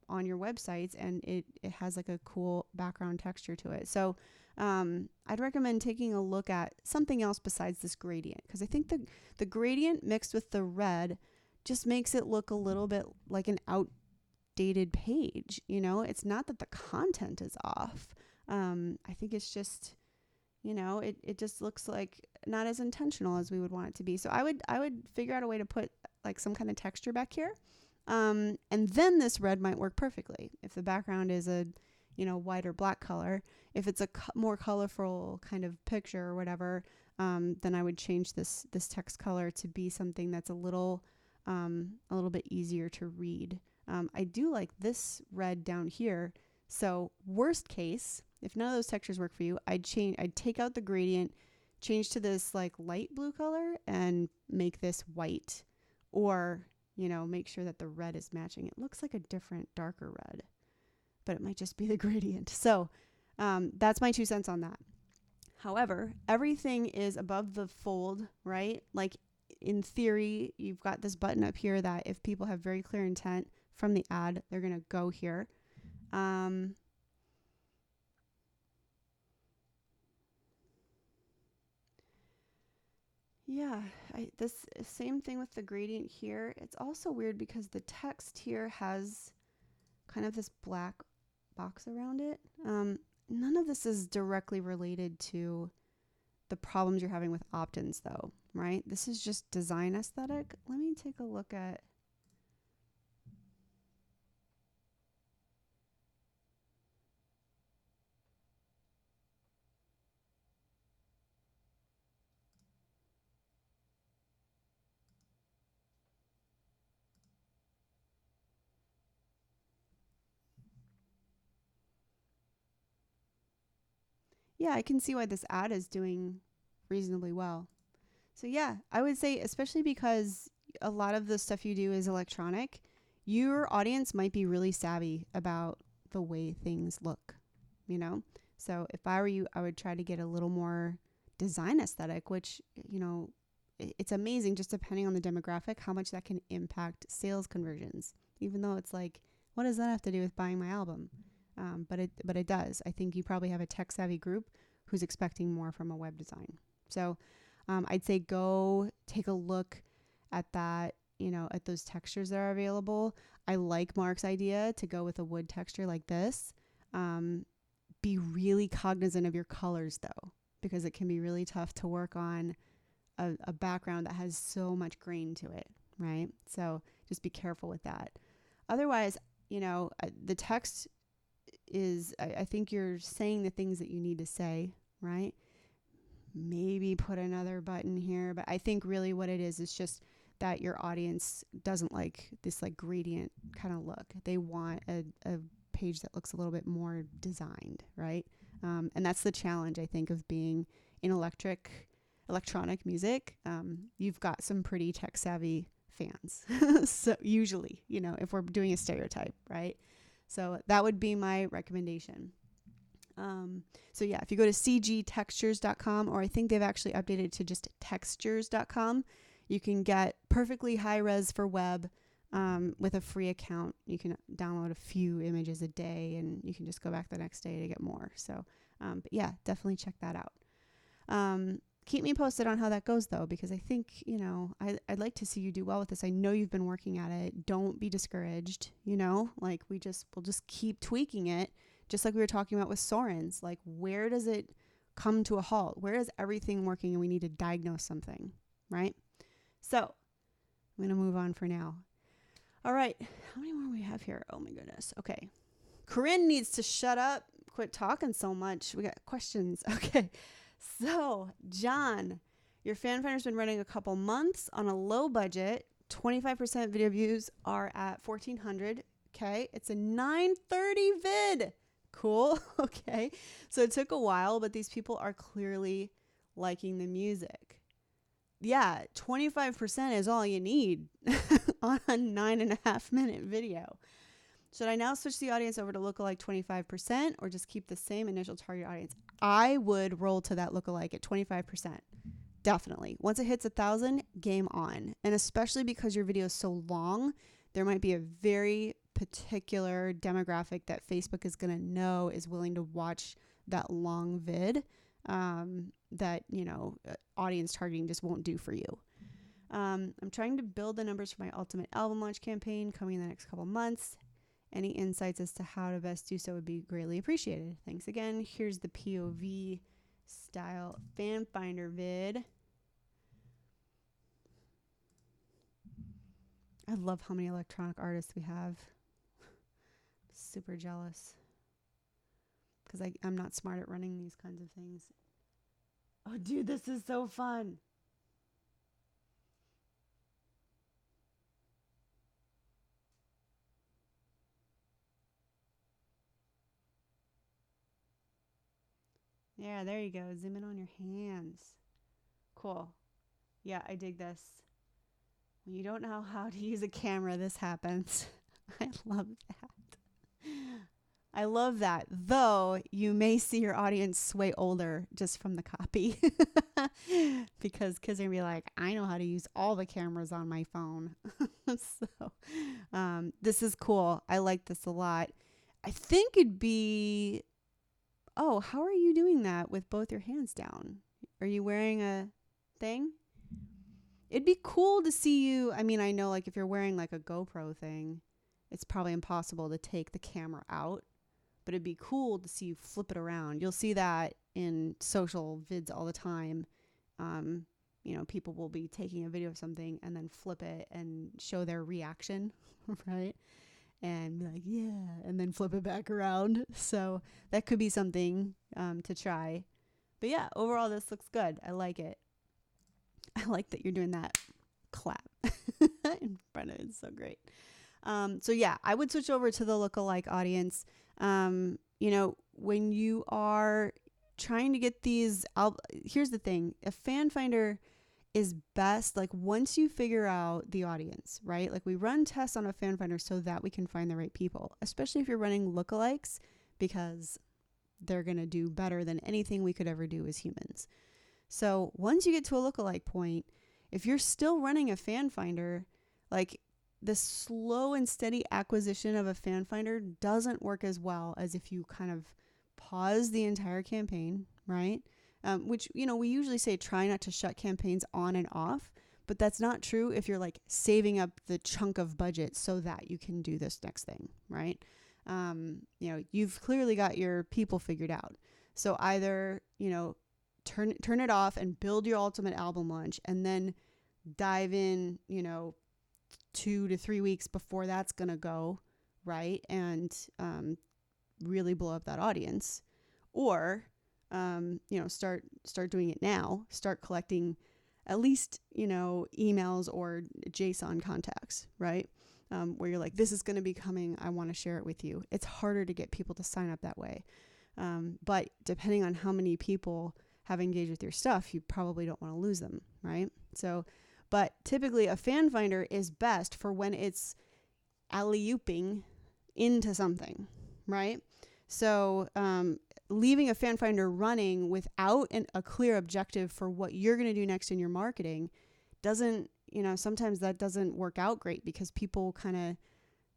on your websites, and it has like a cool background texture to it. So I'd recommend taking a look at something else besides this gradient, because I think the gradient mixed with the red just makes it look a little bit like an outdated page. It's not that the content is off. I think it's just, it just looks like not as intentional as we would want it to be. So I would figure out a way to put like some kind of texture back here. And then this red might work perfectly if the background is a, white or black color. If it's a more colorful kind of picture or whatever, then I would change this text color to be something that's a little bit easier to read. I do like this red down here. So worst case, if none of those textures work for you, I'd take out the gradient, change to this like light blue color, and make this white, or make sure that the red is matching. It looks like a different darker red, but it might just be the gradient. So that's my 2 cents on that. However, everything is above the fold, right? Like, in theory, you've got this button up here that if people have very clear intent from the ad, they're going to go here. Yeah, this same thing with the gradient here. It's also weird because the text here has kind of this black box around it. None of this is directly related to the problems you're having with opt-ins, though, right? This is just design aesthetic. Let me take a look at yeah, I can see why this ad is doing reasonably well. So yeah, I would say, especially because a lot of the stuff you do is electronic, your audience might be really savvy about the way things look, you know? So if I were you, I would try to get a little more design aesthetic, which, you know, it's amazing just depending on the demographic, how much that can impact sales conversions, even though it's like, what does that have to do with buying my album? But it does. I think you probably have a tech savvy group who's expecting more from a web design. So I'd say go take a look at that, you know, at those textures that are available. I like Mark's idea to go with a wood texture like this. Be really cognizant of your colors though, because it can be really tough to work on a background that has so much grain to it, right? So just be careful with that. Otherwise, you know, the text is, I think you're saying the things that you need to say, right? Maybe put another button here, but I think really what it is just that your audience doesn't like this like gradient kind of look. They want a page that looks a little bit more designed, right? And that's the challenge, I think, of being in electronic music. You've got some pretty tech savvy fans. So usually, you know, if we're doing a stereotype, right? So that would be my recommendation. So yeah, if you go to cgtextures.com, or I think they've actually updated to just textures.com, you can get perfectly high res for web with a free account. You can download a few images a day and you can just go back the next day to get more. So, but yeah, definitely check that out. Keep me posted on how that goes though, because I think, you know, I'd like to see you do well with this. I know you've been working at it. Don't be discouraged, you know, like we'll just keep tweaking it. Just like we were talking about with Soren's, like where does it come to a halt? Where is everything working and we need to diagnose something, right? So I'm going to move on for now. All right. How many more we have here? Oh my goodness. Okay. Corrin needs to shut up. Quit talking so much. We got questions. Okay. So John, your fan finder's been running a couple months on a low budget. 25% video views are at 1,400. Okay. It's a 930 vid. Cool. Okay. So it took a while, but these people are clearly liking the music. Yeah, 25% is all you need on a 9.5 minute video. Should I now switch the audience over to lookalike 25% or just keep the same initial target audience? I would roll to that lookalike at 25%. Definitely. Once it hits 1,000, game on. And especially because your video is so long, there might be a very particular demographic that Facebook is going to know is willing to watch that long vid. That, you know, audience targeting just won't do for you. I'm trying to build the numbers for my ultimate album launch campaign coming in the next couple months. Any insights as to how to best do so would be greatly appreciated. Thanks again. Here's the POV style fan finder vid. I love how many electronic artists we have. Super jealous. Because I'm not smart at running these kinds of things. Oh, dude, this is so fun. Yeah, there you go. Zoom in on your hands. Cool. Yeah, I dig this. When you don't know how to use a camera, this happens. I love that. I love that. Though you may see your audience sway older just from the copy. Because kids are going to be like, I know how to use all the cameras on my phone. So this is cool. I like this a lot. I think it'd be... Oh, how are you doing that with both your hands down? Are you wearing a thing? It'd be cool to see you. I mean, I know like if you're wearing like a GoPro thing, it's probably impossible to take the camera out, but it'd be cool to see you flip it around. You'll see that in social vids all the time. You know, people will be taking a video of something and then flip it and show their reaction, right? And be like, yeah, and then flip it back around. So that could be something to try. But yeah, overall, this looks good. I like it. I like that you're doing that clap in front of it. It's so great. So yeah, I would switch over to the lookalike audience. You know, when you are trying to get these out. Here's the thing. A fan finder is best like once you figure out the audience, right? Like we run tests on a fan finder so that we can find the right people, especially if you're running lookalikes, because they're going to do better than anything we could ever do as humans. So once you get to a lookalike point, if you're still running a fan finder, like the slow and steady acquisition of a fan finder doesn't work as well as if you kind of pause the entire campaign, right? Which, you know, we usually say try not to shut campaigns on and off, but that's not true if you're like saving up the chunk of budget so that you can do this next thing, right? You know, you've clearly got your people figured out. So either, you know, turn it off and build your ultimate album launch and then dive in, you know, 2 to 3 weeks before that's going to go, right? And really blow up that audience. Or you know, start doing it now. Start collecting at least, you know, emails or JSON contacts, right? Where you're like, this is going to be coming. I want to share it with you. It's harder to get people to sign up that way. But depending on how many people have engaged with your stuff, you probably don't want to lose them, right? So, but typically a fan finder is best for when it's alley-ooping into something, right? So, leaving a fan finder running without a clear objective for what you're going to do next in your marketing doesn't, you know, sometimes that doesn't work out great because people kind of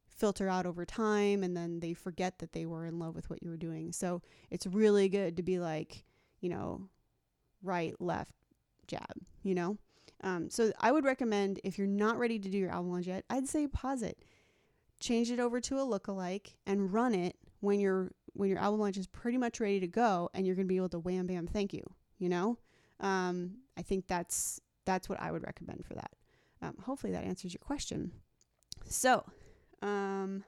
filter out over time and then they forget that they were in love with what you were doing. So it's really good to be like, you know, right, left, jab, you know? So I would recommend if you're not ready to do your album launch yet, I'd say pause it, change it over to a lookalike and run it when your album launch is pretty much ready to go and you're going to be able to wham, bam, thank you, you know? I think that's what I would recommend for that. Hopefully that answers your question. So, I'm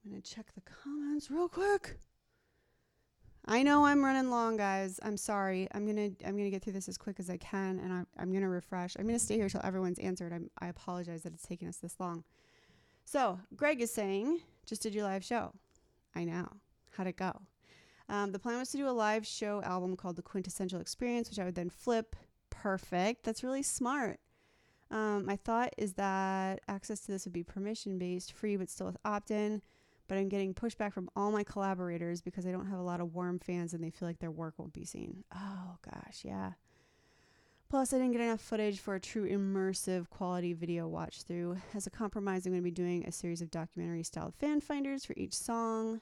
going to check the comments real quick. I know I'm running long, guys. I'm sorry. I'm going to get through this as quick as I can, and I'm going to refresh. I'm going to stay here till everyone's answered. I apologize that it's taken us this long. So, Greg is saying, just did your live show. I know. How'd it go? The plan was to do a live show album called The Quintessential Experience, which I would then flip. Perfect. That's really smart. My thought is that access to this would be permission-based, free, but still with opt-in. But I'm getting pushback from all my collaborators because I don't have a lot of warm fans and they feel like their work won't be seen. Oh, gosh, yeah. Plus, I didn't get enough footage for a true immersive quality video watch through. As a compromise, I'm going to be doing a series of documentary-style fan finders for each song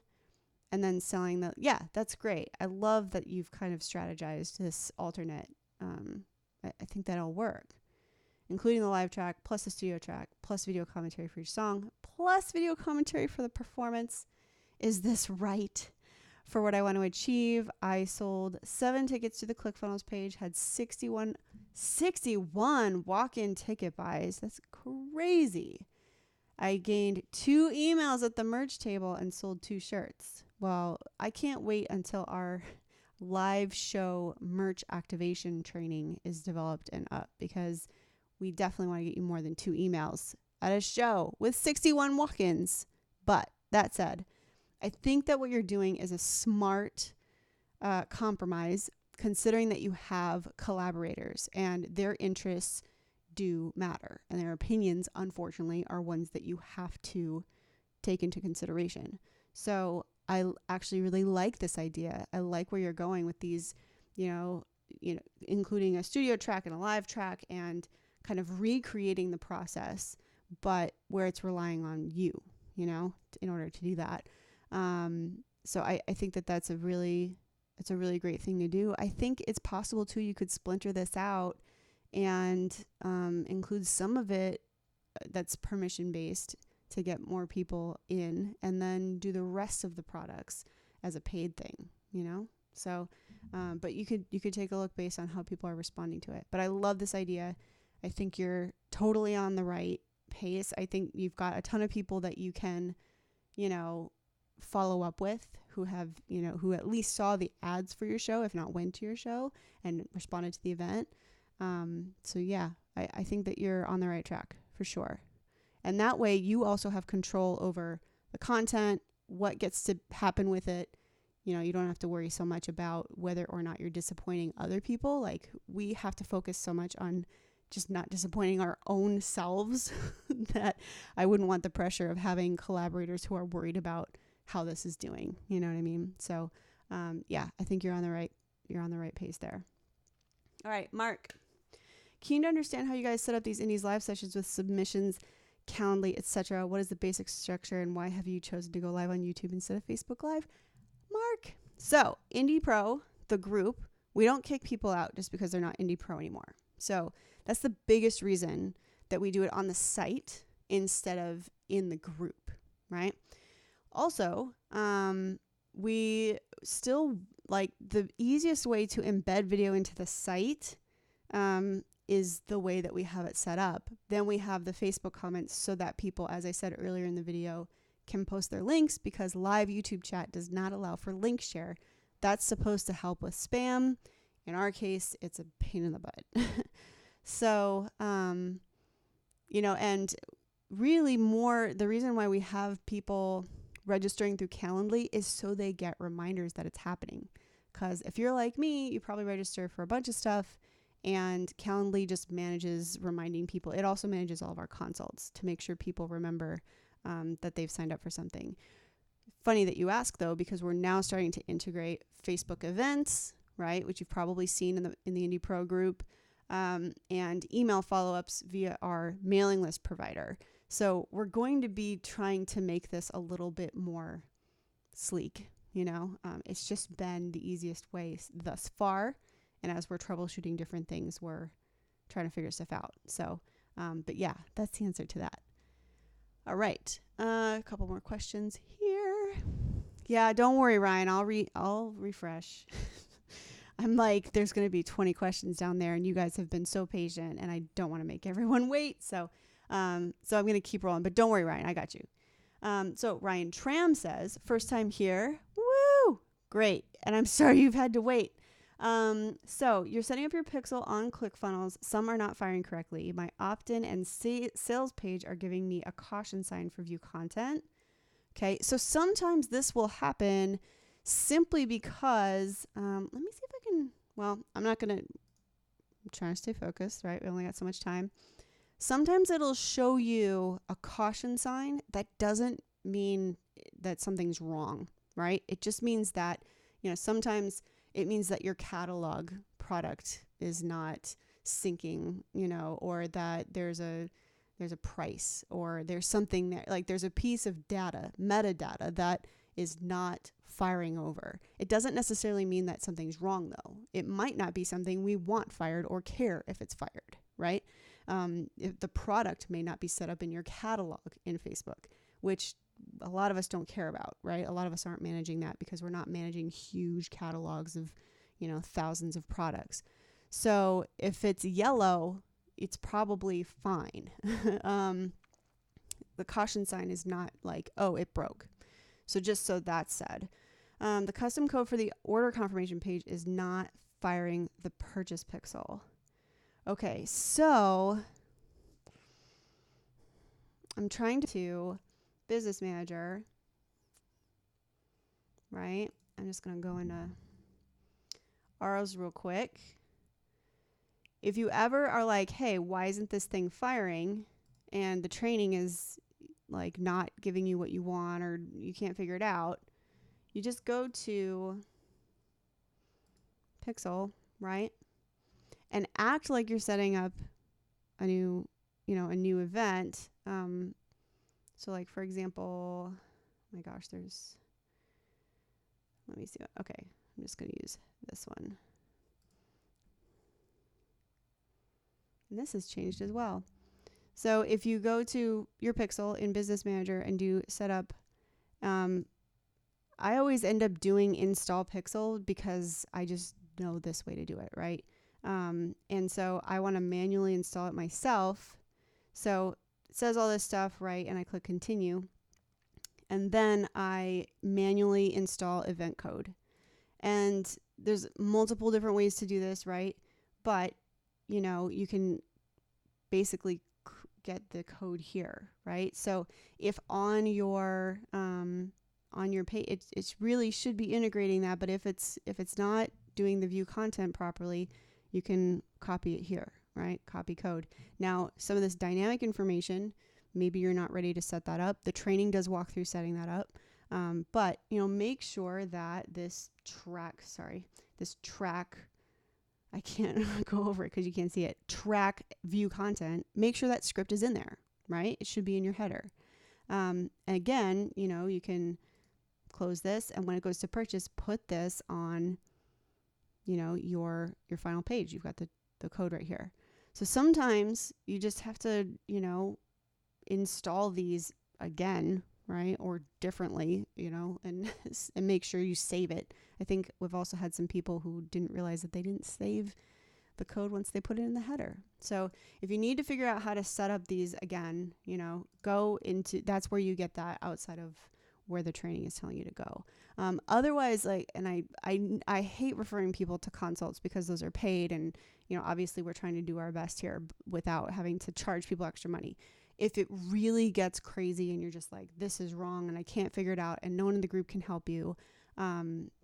and then selling the... Yeah, that's great. I love that you've kind of strategized this alternate. I think that'll work. Including the live track, plus the studio track, plus video commentary for each song, plus video commentary for the performance. Is this right for what I want to achieve? I sold 7 tickets to the ClickFunnels page, had 61 walk-in ticket buys. That's crazy. I gained 2 emails at the merch table and sold 2 shirts. Well, I can't wait until our live show merch activation training is developed and up, because we definitely want to get you more than 2 emails at a show with 61 walk-ins. But that said, I think that what you're doing is a smart compromise, considering that you have collaborators and their interests do matter. And their opinions, unfortunately, are ones that you have to take into consideration. So I actually really like this idea. I like where you're going with these, you know, including a studio track and a live track and kind of recreating the process, but where it's relying on you, you know, in order to do that. So I think that it's a really great thing to do. I think it's possible too, you could splinter this out and include some of it that's permission based to get more people in, and then do the rest of the products as a paid thing, you know? So, but you could take a look based on how people are responding to it. But I love this idea. I think you're totally on the right pace. I think you've got a ton of people that you can, you know, follow up with who have, you know, who at least saw the ads for your show, if not went to your show and responded to the event. So yeah, I think that you're on the right track for sure. And that way you also have control over the content, what gets to happen with it. you know, you don't have to worry so much about whether or not you're disappointing other people. Like, we have to focus so much on just not disappointing our own selves that I wouldn't want the pressure of having collaborators who are worried about how this is doing. You know what I mean? So, yeah, I think you're on the right pace there. All right, Mark. Keen to understand how you guys set up these Indies live sessions with submissions, Calendly, etc. What is the basic structure and why have you chosen to go live on YouTube instead of Facebook Live? Mark. So, Indie Pro, the group, we don't kick people out just because they're not Indie Pro anymore. So, that's the biggest reason that we do it on the site instead of in the group, right? Also, we still, like, the easiest way to embed video into the site is the way that we have it set up. Then we have the Facebook comments so that people, as I said earlier in the video, can post their links, because live YouTube chat does not allow for link share. That's supposed to help with spam. In our case, it's a pain in the butt. So, you know, and really the reason why we have people registering through Calendly is so they get reminders that it's happening. Because if you're like me, you probably register for a bunch of stuff, and Calendly just manages reminding people. It also manages all of our consults to make sure people remember that they've signed up for something. Funny that you ask, though, because we're now starting to integrate Facebook events, right, which you've probably seen in the Indie Pro group, and email follow-ups via our mailing list provider. So we're going to be trying to make this a little bit more sleek. You know, it's just been the easiest way thus far. And as we're troubleshooting different things, we're trying to figure stuff out. So, but yeah, that's the answer to that. All right. A couple more questions here. Yeah, don't worry, Ryan. I'll refresh. I'm like, there's going to be 20 questions down there, and you guys have been so patient, and I don't want to make everyone wait. So I'm going to keep rolling. But don't worry, Ryan. I got you. So Ryan Tram says, first time here. Woo! Great. And I'm sorry you've had to wait. So you're setting up your pixel on ClickFunnels. Some are not firing correctly. My opt-in and sales page are giving me a caution sign for view content. Okay. So sometimes this will happen simply because, let me see if I can, I'm trying to stay focused, right? We only got so much time. Sometimes it'll show you a caution sign. That doesn't mean that something's wrong, right? It just means that, you know, sometimes it means that your catalog product is not syncing, you know, or that there's a price, or there's something there, like there's a piece of data, metadata, that is not firing over. It doesn't necessarily mean that something's wrong, though. It might not be something we want fired or care if it's fired, right? If the product may not be set up in your catalog in Facebook, which a lot of us don't care about, right? A lot of us aren't managing that because we're not managing huge catalogs of, you know, thousands of products. So if it's yellow, it's probably fine. The caution sign is not like, oh, it broke. So just so that's said, the custom code for the order confirmation page is not firing the purchase pixel. Okay, so I'm trying to business manager, right? I'm just going to go into ROs real quick. If you ever are like, hey, why isn't this thing firing? And the training is like not giving you what you want, or you can't figure it out, you just go to Pixel, right? And act like you're setting up a new event. So like, for example, oh my gosh, let me see. Okay. I'm just going to use this one. And this has changed as well. So if you go to your Pixel in Business Manager and do setup, I always end up doing install Pixel because I just know this way to do it, right? And so I want to manually install it myself. So it says all this stuff, right? And I click continue. And then I manually install event code. And there's multiple different ways to do this, right? But, you know, you can basically get the code here, right? So if on your on your page. It really should be integrating that, but if it's not doing the view content properly, you can copy it here, right? Copy code. Now, some of this dynamic information, maybe you're not ready to set that up. The training does walk through setting that up. But, make sure that this track, I can't go over it because you can't see it, track view content, make sure that script is in there, right? It should be in your header. And again, you can close this, and when it goes to purchase, put this on, your final page. You've got the code right here. So sometimes you just have to, install these again, right? Or differently, and make sure you save it. I think we've also had some people who didn't realize that they didn't save the code once they put it in the header. So if you need to figure out how to set up these again, go into, that's where you get that outside of where the training is telling you to go. Otherwise, and I hate referring people to consults because those are paid, and, obviously we're trying to do our best here without having to charge people extra money. If it really gets crazy and you're just like, this is wrong and I can't figure it out and no one in the group can help you,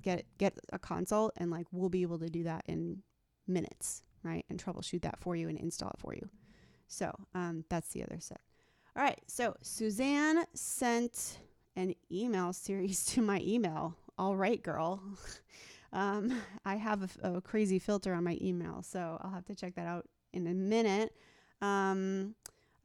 get a consult, and we'll be able to do that in minutes, right? And troubleshoot that for you and install it for you. So that's the other set. All right. So Suzanne sent an email series to my email. All right, girl. I have a crazy filter on my email, so I'll have to check that out in a minute.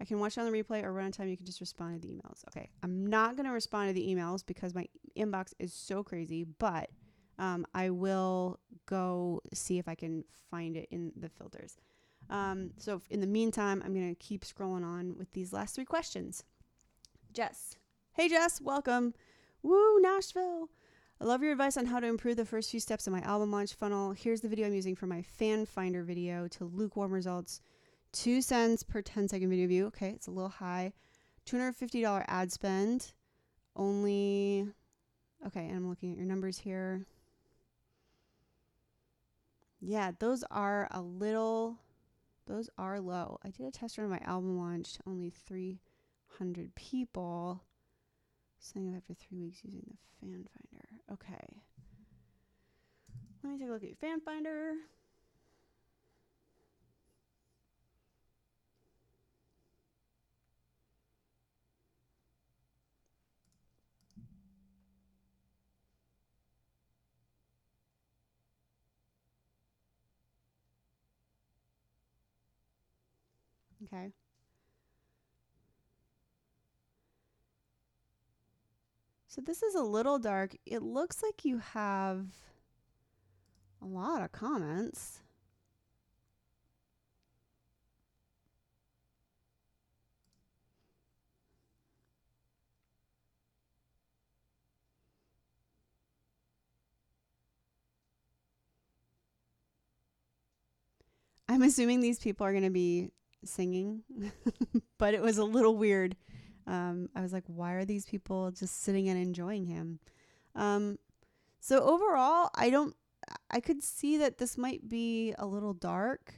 I can watch it on the replay, or run on time. You can just respond to the emails. Okay. I'm not going to respond to the emails because my inbox is so crazy, but I will go see if I can find it in the filters. So in the meantime, I'm going to keep scrolling on with these last 3 questions. Jess. Hey, Jess. Welcome. Woo, Nashville. I love your advice on how to improve the first few steps of my album launch funnel. Here's the video I'm using for my fan finder video to lukewarm results. 2 cents per 10-second video view. Okay, it's a little high. $250 ad spend. Only, okay, and I'm looking at your numbers here. Yeah, those are low. I did a test run of my album launch to only 300 people. Signing up after 3 weeks using the fan finder. Okay. Let me take a look at your fan finder. Okay. So this is a little dark. It looks like you have a lot of comments. I'm assuming these people are going to be singing, but it was a little weird. I was like, why are these people just sitting and enjoying him? So overall, I could see that this might be a little dark,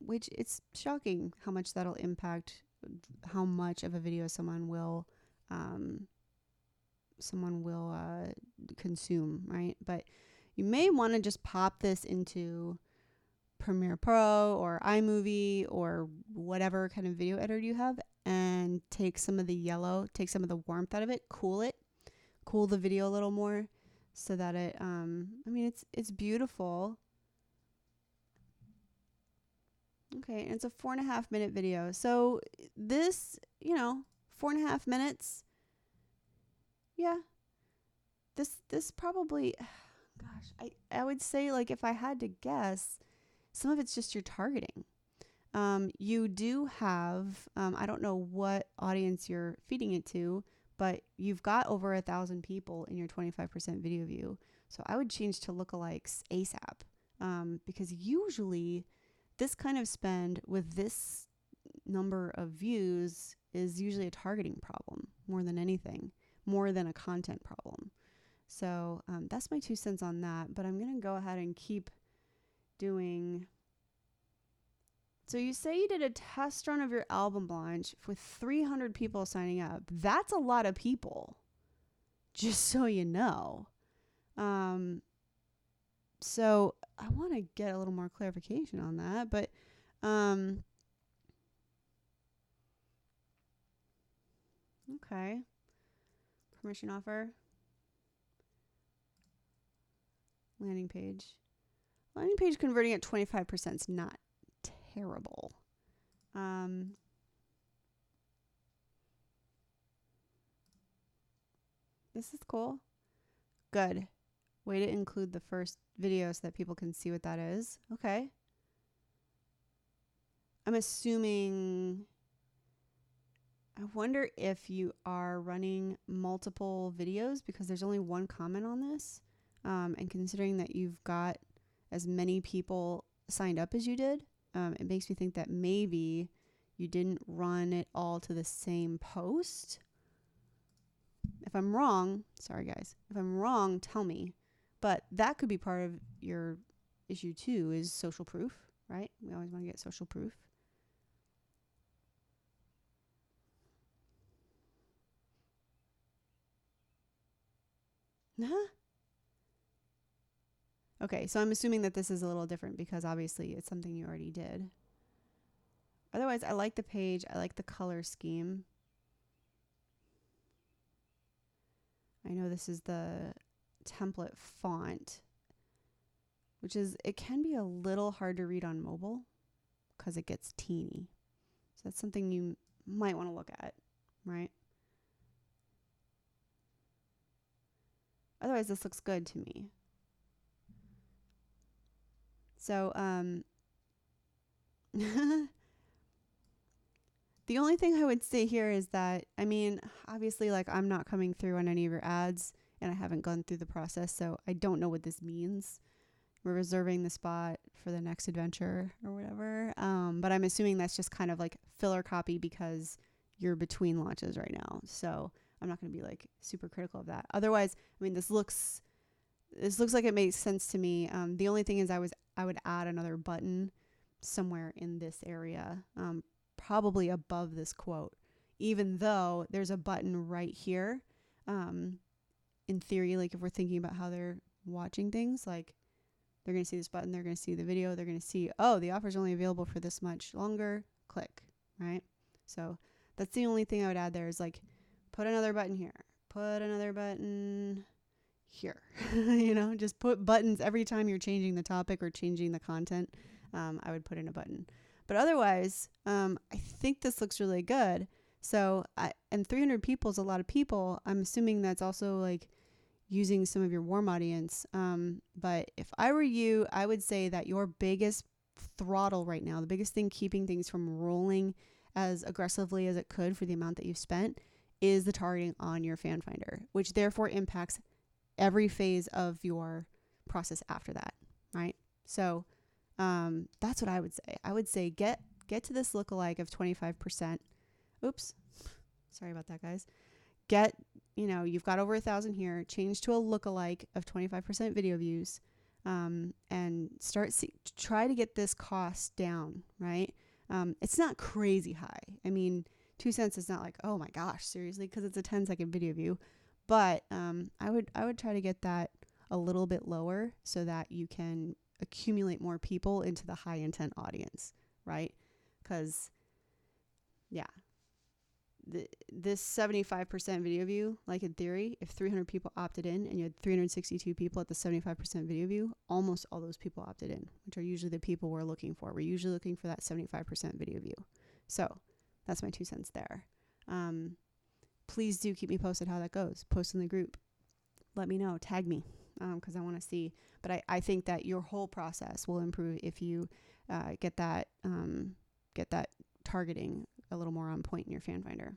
which it's shocking how much that'll impact how much of a video someone will consume, right? But you may want to just pop this into Premiere Pro or iMovie or whatever kind of video editor you have, and take some of the yellow, take some of the warmth out of it, cool the video a little more so that it, it's beautiful. Okay. And it's a 4.5 minute video. So this, 4.5 minutes. Yeah. This probably, gosh, I would say, if I had to guess, some of it's just your targeting. You do have, I don't know what audience you're feeding it to, but you've got over 1,000 people in your 25% video view. So I would change to lookalikes ASAP, because usually this kind of spend with this number of views is usually a targeting problem more than anything, more than a content problem. So that's my 2 cents on that. But I'm going to go ahead and keep doing. So you say you did a test run of your album launch with 300 people signing up. That's a lot of people. just so you know. So I want to get a little more clarification on that, but okay. Permission offer. Landing page. Landing page converting at 25% is not terrible. This is cool. Good. Way to include the first video so that people can see what that is. Okay. I'm assuming... I wonder if you are running multiple videos because there's only one comment on this. And considering that you've got as many people signed up as you did, it makes me think that maybe you didn't run it all to the same post. If I'm wrong, sorry guys, if I'm wrong, tell me. But that could be part of your issue too, is social proof, right? We always want to get social proof. Okay, so I'm assuming that this is a little different because obviously it's something you already did. Otherwise, I like the page. I like the color scheme. I know this is the template font, which is, it can be a little hard to read on mobile because it gets teeny. So that's something you might want to look at, right? Otherwise, this looks good to me. So, the only thing I would say here is that, I mean, obviously, like, I'm not coming through on any of your ads, and I haven't gone through the process, so I don't know what this means. We're reserving the spot for the next adventure or whatever. But I'm assuming that's just kind of like filler copy because you're between launches right now. So I'm not going to be like super critical of that. Otherwise, I mean, this looks like it makes sense to me. The only thing is I would add another button somewhere in this area, probably above this quote, even though there's a button right here. In theory, like if we're thinking about how they're watching things, like they're going to see this button, they're going to see the video, they're going to see, oh, the offer is only available for this much longer, click, right? So that's the only thing I would add there is like, put another button here, put another button here, you know, just put buttons every time you're changing the topic or changing the content. I would put in a button, but otherwise, I think this looks really good. So, and 300 people is a lot of people. I'm assuming that's also like using some of your warm audience. But if I were you, I would say that your biggest throttle right now, the biggest thing keeping things from rolling as aggressively as it could for the amount that you've spent, is the targeting on your fan finder, which therefore impacts every phase of your process after that, right? So that's what I would say. I would say get to this lookalike of 25%. Oops. Sorry about that, guys. You've got over 1,000 here, change to a lookalike of 25% video views, and try to get this cost down, right? It's not crazy high. I mean, 2 cents is not like, oh my gosh, seriously, because it's a 10-second video view. But I would try to get that a little bit lower so that you can accumulate more people into the high intent audience, right? Because, yeah. This 75% video view, like in theory, if 300 people opted in and you had 362 people at the 75% video view, almost all those people opted in, which are usually the people we're looking for. We're usually looking for that 75% video view. So that's my 2 cents there. Please do keep me posted how that goes. Post in the group. Let me know. Tag me because I want to see. But I think that your whole process will improve if you get that targeting a little more on point in your fan finder.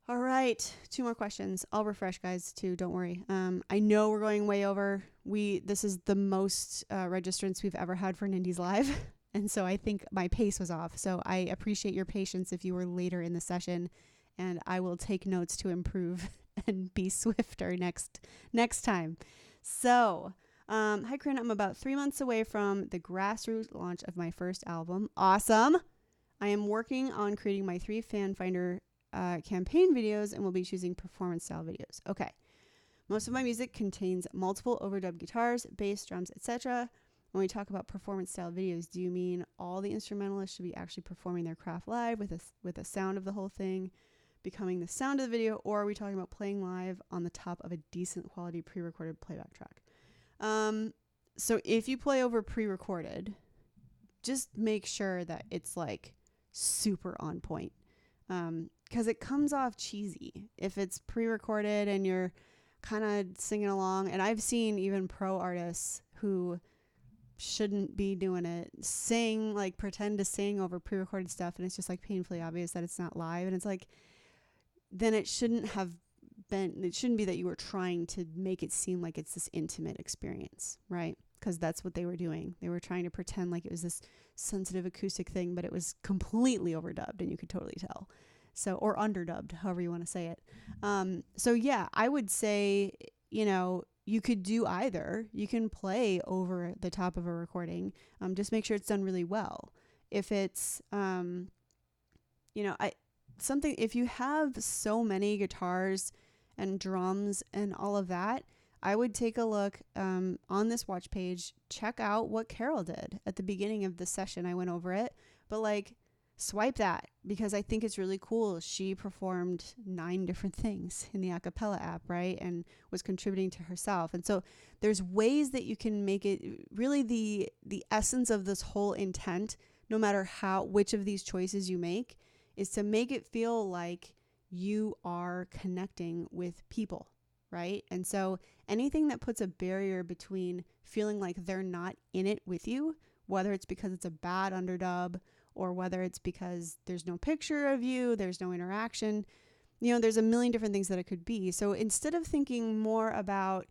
All right, 2 more questions. I'll refresh, guys, too. Don't worry. I know we're going way over. This is the most registrants we've ever had for an Indies Live, and so I think my pace was off. So I appreciate your patience if you were later in the session, and I will take notes to improve and be swifter next time. So, hi, Corrin. I'm about 3 months away from the grassroots launch of my first album. Awesome. I am working on creating my 3 fan finder campaign videos and will be choosing performance style videos. Okay. Most of my music contains multiple overdubbed guitars, bass, drums, etc. When we talk about performance style videos, do you mean all the instrumentalists should be actually performing their craft live with a sound of the whole thing becoming the sound of the video, or are we talking about playing live on the top of a decent quality pre-recorded playback track? So if you play over pre-recorded, just make sure that it's like super on point. Because it comes off cheesy if it's pre-recorded and you're kind of singing along. And I've seen even pro artists who shouldn't be doing it pretend to sing over pre-recorded stuff, and it's just like painfully obvious that it's not live. And it's like, then it shouldn't be that you were trying to make it seem like it's this intimate experience, right? Because that's what they were doing. They were trying to pretend like it was this sensitive acoustic thing, but it was completely overdubbed, and you could totally tell. So, or underdubbed, however you want to say it. So yeah, I would say, you could do either. You can play over the top of a recording. Just make sure it's done really well. If it's, if you have so many guitars and drums and all of that, I would take a look on this watch page, check out what Carol did at the beginning of the session. I went over it, but swipe that, because I think it's really cool. She performed 9 different things in the acapella app, right? And was contributing to herself. And so there's ways that you can make it really the essence of this whole intent, no matter which of these choices you make, is to make it feel like you are connecting with people, right? And so anything that puts a barrier between feeling like they're not in it with you, whether it's because it's a bad underdub or whether it's because there's no picture of you, there's no interaction, there's a million different things that it could be. So instead of thinking more about,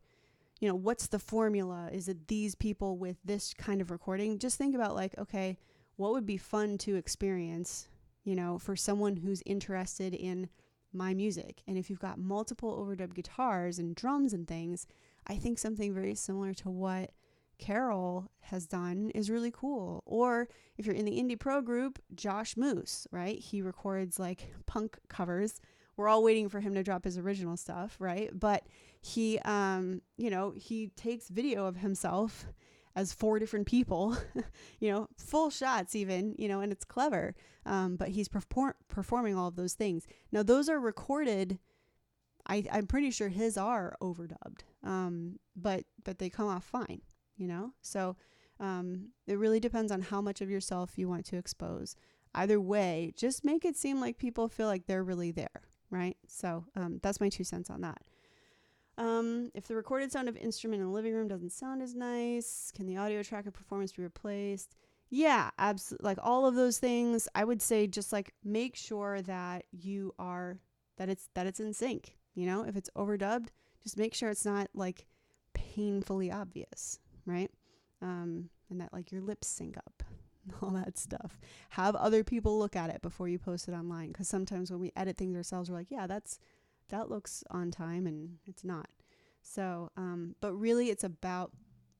what's the formula? Is it these people with this kind of recording? Just think about okay, what would be fun to experience, for someone who's interested in my music? And if you've got multiple overdubbed guitars and drums and things, I think something very similar to what Carol has done is really cool. Or if you're in the Indie Pro group, Josh Moose, right? He records punk covers. We're all waiting for him to drop his original stuff, right? But he, he takes video of himself as 4 different people, full shots even, and it's clever. But he's performing all of those things. Now those are recorded. I'm pretty sure his are overdubbed. But they come off fine, So it really depends on how much of yourself you want to expose. Either way, just make it seem like people feel like they're really there, right? So that's my 2 cents on that. If the recorded sound of instrument in the living room doesn't sound as nice, can the audio track of performance be replaced? Yeah, absolutely. All of those things, I would say just make sure that it's in sync. If it's overdubbed, just make sure it's not painfully obvious, right? And that your lips sync up, all that stuff. Have other people look at it before you post it online, because sometimes when we edit things ourselves, we're like, yeah, that looks on time, and it's not. So, but really it's about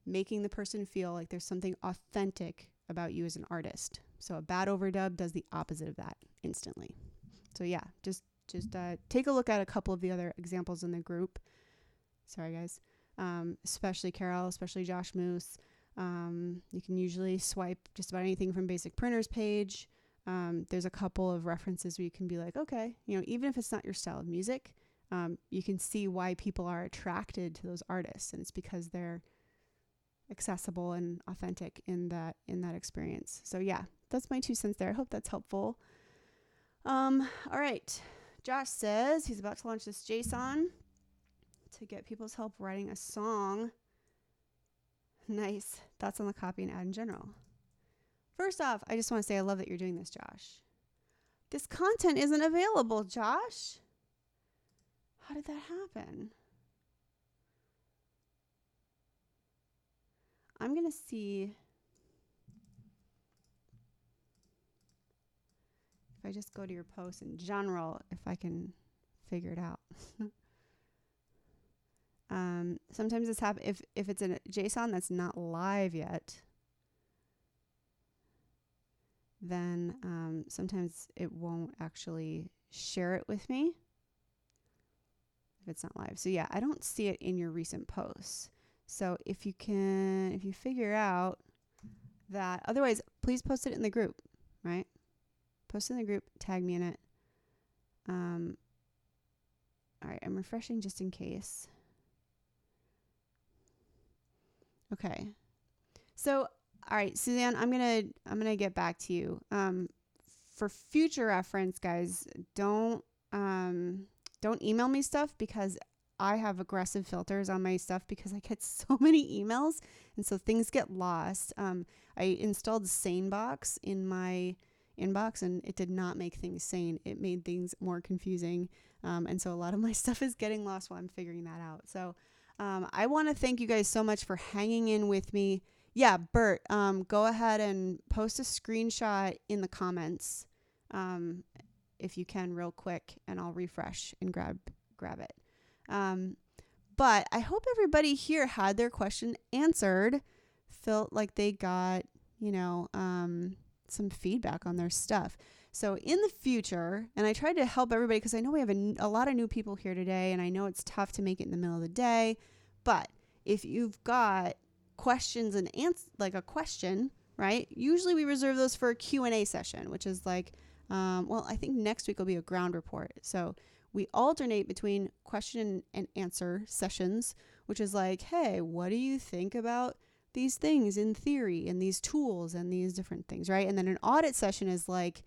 making the person feel like there's something authentic about you as an artist. So a bad overdub does the opposite of that instantly. So yeah, just take a look at a couple of the other examples in the group. Sorry guys. Especially Carol, especially Josh Moose. You can usually swipe just about anything from Basic Printer's page. There's a couple of references where you can be like, okay, even if it's not your style of music, you can see why people are attracted to those artists, and it's because they're accessible and authentic in that experience. So yeah, that's my 2 cents there. I hope that's helpful. All right. Josh says he's about to launch this JSON to get people's help writing a song. Nice. Thoughts on the copy and ad in general? First off, I just want to say I love that you're doing this, Josh. This content isn't available, Josh. How did that happen? I'm going to see if I just go to your post in general, if I can figure it out. Sometimes this happens if it's in a JSON that's not live yet, then sometimes it won't actually share it with me if it's not live. So yeah, I don't see it in your recent posts. So if you figure out that, otherwise, please post it in the group, right? Post it in the group, tag me in it. All right, I'm refreshing just in case. Okay. So, all right, Suzanne, I'm gonna get back to you. For future reference, guys, don't email me stuff, because I have aggressive filters on my stuff because I get so many emails, and so things get lost. I installed SaneBox in my inbox, and it did not make things sane. It made things more confusing, and so a lot of my stuff is getting lost while I'm figuring that out. So I want to thank you guys so much for hanging in with me. Yeah, Bert, go ahead and post a screenshot in the comments, if you can, real quick, and I'll refresh and grab it. But I hope everybody here had their question answered, felt like they got, some feedback on their stuff. So in the future, and I tried to help everybody because I know we have a lot of new people here today, and I know it's tough to make it in the middle of the day, but if you've got questions and like a question, right? Usually we reserve those for a Q&A session, which is like, I think next week will be a ground report. So we alternate between question and answer sessions, which is like, hey, what do you think about these things in theory and these tools and these different things, right? And then an audit session is like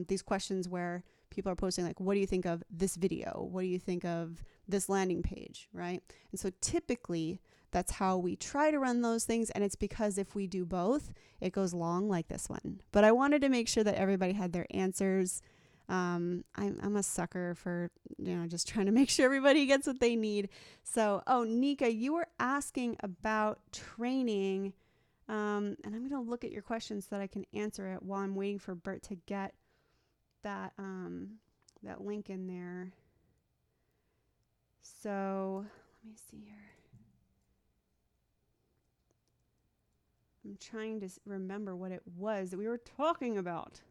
these questions where people are posting like, what do you think of this video? What do you think of this landing page, right? And so typically that's how we try to run those things. And it's because if we do both, it goes long like this one. But I wanted to make sure that everybody had their answers. I'm a sucker for, just trying to make sure everybody gets what they need. So, Nika, you were asking about training. And I'm going to look at your questions so that I can answer it while I'm waiting for Bert to get that link in there. So let me see here. I'm trying to remember what it was that we were talking about.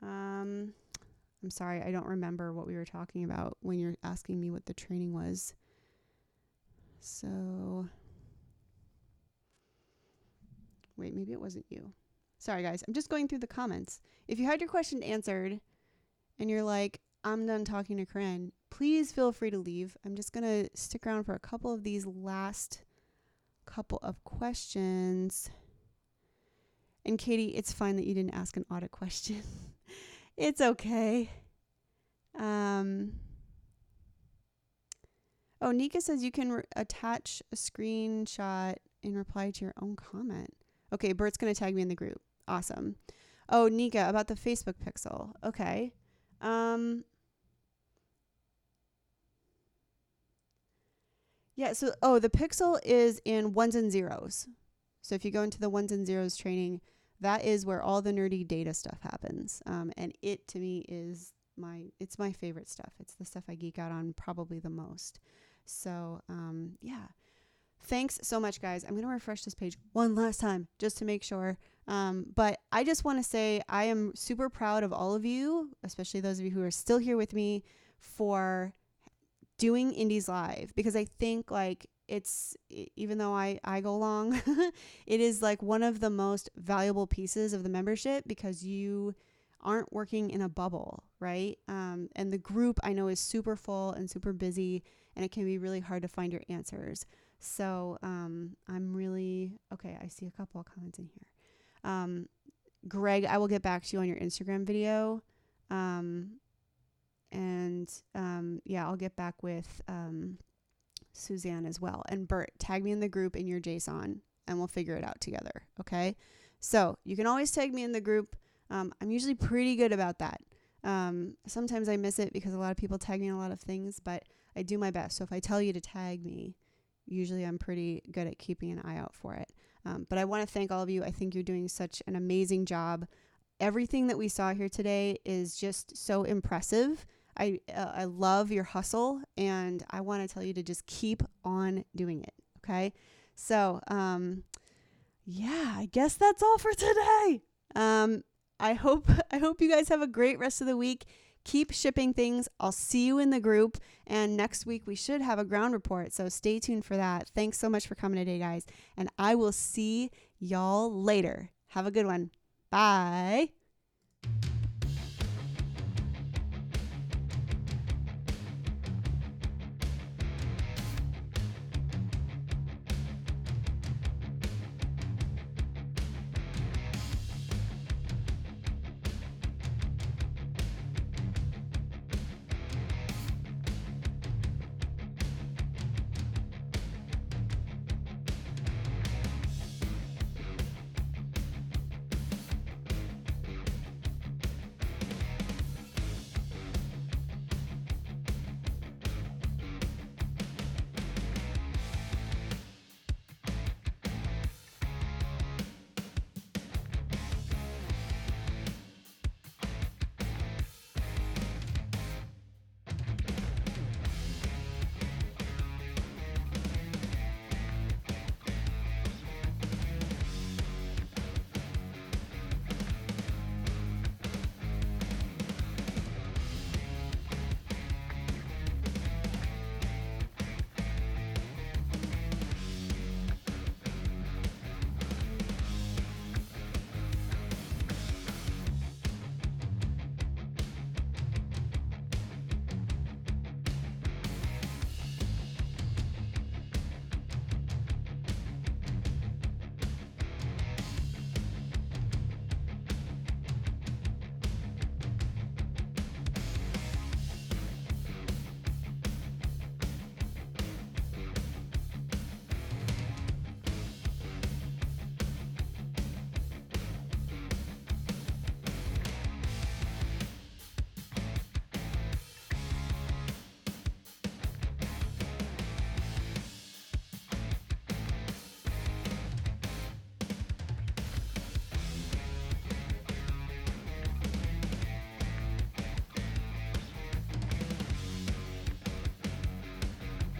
I'm sorry, I don't remember what we were talking about when you're asking me what the training was. So, wait, maybe it wasn't you. Sorry, guys. I'm just going through the comments. If you had your question answered and you're like, I'm done talking to Corrin, please feel free to leave. I'm just going to stick around for a couple of these last couple of questions. And Katie, it's fine that you didn't ask an audit question. It's okay. Nika says you can attach a screenshot in reply to your own comment. Okay, Bert's going to tag me in the group. Awesome. Nika, about the Facebook pixel. Okay. Yeah, so, the pixel is in ones and zeros. So if you go into the ones and zeros training, that is where all the nerdy data stuff happens. And it, to me, is it's my favorite stuff. It's the stuff I geek out on probably the most. So, yeah. Thanks so much, guys. I'm going to refresh this page one last time just to make sure. But I just want to say I am super proud of all of you, especially those of you who are still here with me, for doing Indies Live, because I think like even though I go along, it is like one of the most valuable pieces of the membership because you aren't working in a bubble, right? And the group I know is super full and super busy, and it can be really hard to find your answers. So I'm really, okay, I see a couple of comments in here. Greg, I will get back to you on your Instagram video. Yeah, I'll get back with Suzanne as well. And Bert, tag me in the group in your JSON and we'll figure it out together. Okay. So you can always tag me in the group. I'm usually pretty good about that. Sometimes I miss it because a lot of people tag me in a lot of things, but I do my best. So if I tell you to tag me, usually I'm pretty good at keeping an eye out for it. But I want to thank all of you. I think you're doing such an amazing job. Everything that we saw here today is just so impressive. I love your hustle, and I want to tell you to just keep on doing it. Okay. So, yeah, I guess that's all for today. I hope you guys have a great rest of the week. Keep shipping things. I'll see you in the group. And next week we should have a ground report. So stay tuned for that. Thanks so much for coming today, guys. And I will see y'all later. Have a good one. Bye.